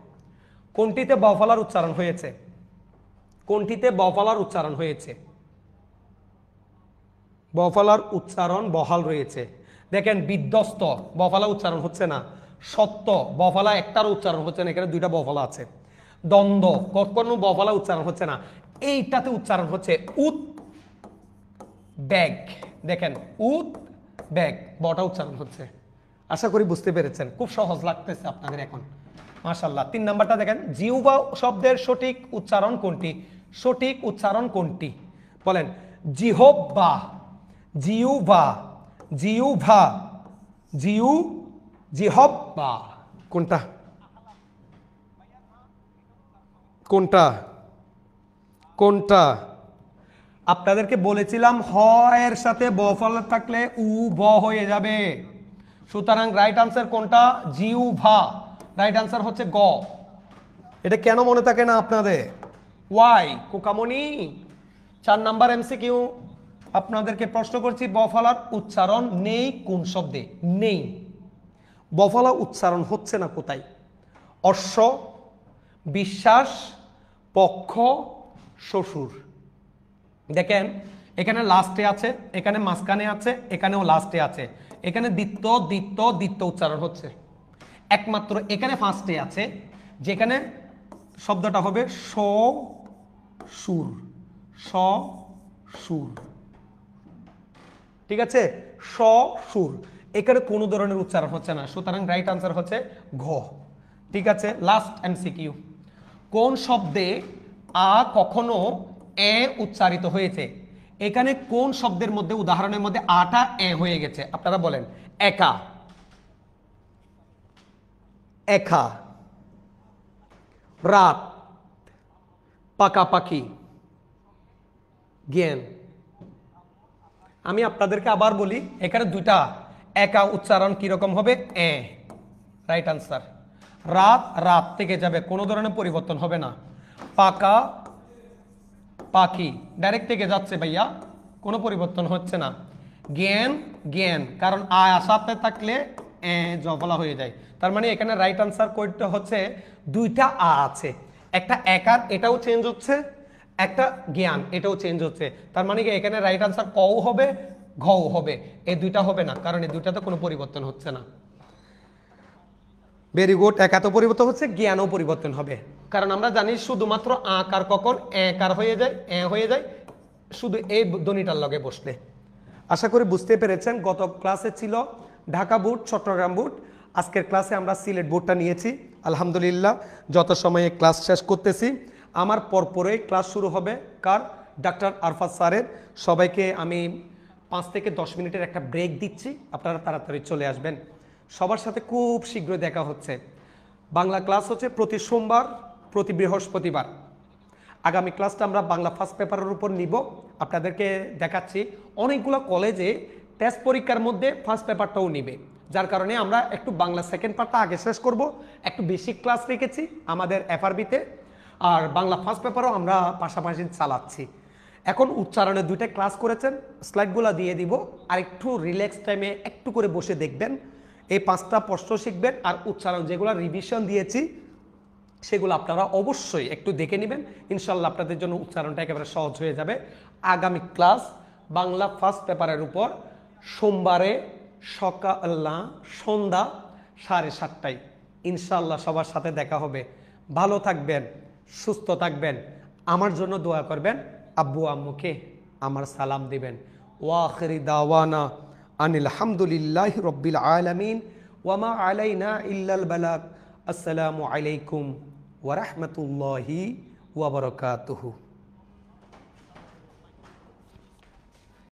কোনটিতে বফলার উচ্চারণ হয়েছে? কোনটিতে বফলার উচ্চারণ হয়েছে? বফলার উচ্চারণ বহাল রয়েছে। দেখেন বিধ্বস্ত বফলা উচ্চারণ হচ্ছে না, সত্য বফলা একটার উচ্চারণ হচ্ছে না, এখানে 2টা বফলা আছে। দ্বন্দ্ব কখনো বফলা উচ্চারণ হচ্ছে না, এইটাতে উচ্চারণ হচ্ছে উত ব্যাগ, দেখেন উত ব্যাগ, বটা উচ্চারণ হচ্ছে। আশা করি বুঝতে পেরেছেন, খুব সহজ লাগতেছে আপনাদের এখন, মাশাআল্লাহ। 3 নাম্বারটা দেখেন, জিহ্বা শব্দের সঠিক উচ্চারণ কোনটি? সঠিক উচ্চারণ কোনটি বলেন? জিহ্বা, জিহ্বা, জিহ্বা, জিহ্বা, কোনটা? কোনটা? কোনটা? আপনাদেরকে বলেছিলাম হ এর সাথে বফলা থাকলে উ ব হয়ে যাবে। সুতরাং রাইট আনসার কোনটা? জিহ্বা। রাইট আনসার হচ্ছে গ। এটা কেন মনে থাকে না আপনাদের? ওয়াই কোকামনি। 4 নাম্বার এমসিকিউ আপনাদেরকে প্রশ্ন করছি, বফলার উচ্চারণ নেই কোন শব্দে? নেই। বফলা উচ্চারণ হচ্ছে না কোথায়? অশ্ব, বিশ্বাস, পক্ষ, শ্বশুর। দেখেন এখানে লাস্টে আছে, এখানে মাঝখানে আছে, এখানেও লাস্টে আছে, এখানে দ্বিত্ব দ্বিত্ব দ্বিত্ব উচ্চারণ হচ্ছে। একমাত্র এখানে ফার্স্টে আছে, যেখানে শব্দটা হবে স সুর, স সুর। ঠিক আছে, স সুর, এখানে কোনো ধরনের উচ্চারণ হচ্ছে না, সুতরাং রাইট আনসার হচ্ছে ঘ। ঠিক আছে, লাস্ট এমসিকিউ, কোন শব্দে আ কখনো এ উচ্চারিত হয়েছে? এখানে কোন শব্দের মধ্যে, উদাহরণের মধ্যে আটা এ হয়ে গেছে? আপনারা বলেন। একা, একা, রাত, পাকাপাকি, জ্ঞান। আমি আপনাদেরকে আবার বলি, এখানে দুইটা, একা উচ্চারণ কিরকম হবে? এ, রাইট আনসার। রাত, রাত থেকে যাবে, কোনো ধরনের পরিবর্তন হবে না। পাকা, পাখি, ডাইরেক্ট থেকে যাচ্ছে ভাইয়া, কোনো পরিবর্তন হচ্ছে না। জ্ঞান, জ্ঞান, কারণ আয় আসাতে থাকলে জফলা হয়ে যায়। তার মানে এখানে রাইট আনসার কোডটা হচ্ছে দুইটা আ আছে, একটা একার এটাও চেঞ্জ হচ্ছে, একটা জ্ঞান এটাও চেঞ্জ হচ্ছে। তার মানে কি এখানে রাইট আনসার কও হবে, ঘও হবে, এই দুইটা হবে না, কারণ এই দুইটাতে কোনো পরিবর্তন হচ্ছে না। ভেরি গুড, একা তো পরিবর্তন হচ্ছে, জ্ঞানও পরিবর্তন হবে, কারণ আমরা জানি শুধুমাত্র আকার কখন একার হয়ে যায়, হয়ে যায় শুধু এই ধ্বনিটার লগে বসলে। আশা করি বুঝতে পেরেছেন। গত ক্লাসে ছিল ঢাকা বোর্ড, চট্টগ্রাম বোর্ড, আজকের ক্লাসে আমরা সিলেট বোর্ডটা নিয়েছি। আলহামদুলিল্লাহ, যত সময়ে ক্লাস শেষ করতেছি, আমার পরপরে ক্লাস শুরু হবে কার? ডাক্তার আরফাত স্যারের। সবাইকে আমি 5 থেকে 10 মিনিটের একটা ব্রেক দিচ্ছি, আপনারা তাড়াতাড়ি চলে আসবেন। সবার সাথে খুব শীঘ্রই দেখা হচ্ছে। বাংলা ক্লাস হচ্ছে প্রতি সোমবার, প্রতি বৃহস্পতিবার। আগামী ক্লাসটা আমরা বাংলা ফার্স্ট পেপারের উপর নিব। আপনাদেরকে দেখাচ্ছি অনেকগুলো কলেজে টেস্ট পরীক্ষার মধ্যে ফার্স্ট পেপারটাও নিবে, যার কারণে আমরা একটু বাংলা সেকেন্ড পার্টটা আগে শেষ করব। একটু বেসিক ক্লাস রেখেছি আমাদের এফআরবিতে, আর বাংলা ফার্স্ট পেপারও আমরা পাশাপাশি চালাচ্ছি। এখন উচ্চারণের দুইটা ক্লাস করেছেন, স্লাইডগুলো দিয়ে দিব, আর একটু রিল্যাক্স টাইমে একটু করে বসে দেখবেন। এই 5টা প্রশ্ন শিখবেন, আর উচ্চারণ যেগুলো রিভিশন দিয়েছি সেগুলো আপনারা অবশ্যই একটু দেখে নেবেন। ইনশাল্লাহ আপনাদের জন্য উচ্চারণটা একেবারে সহজ হয়ে যাবে। আগামী ক্লাস বাংলা ফার্স্ট পেপারের উপর সোমবারে সন্ধ্যা 7:30টায় ইনশাল্লাহ সবার সাথে দেখা হবে। ভালো থাকবেন, সুস্থ থাকবেন, আমার জন্য দোয়া করবেন, আব্বু আম্মুকে আমার সালাম দিবেন। ওয়াখিরি দাওয়ানা আনিল হামদুলিল্লাহি রব্বিল আলামিন ওয়া মা আলাইনা ইল্লাল বালাগ। আসসালামু আলাইকুম ওয়া রাহমাতুল্লাহি ওয়া বারাকাতুহু।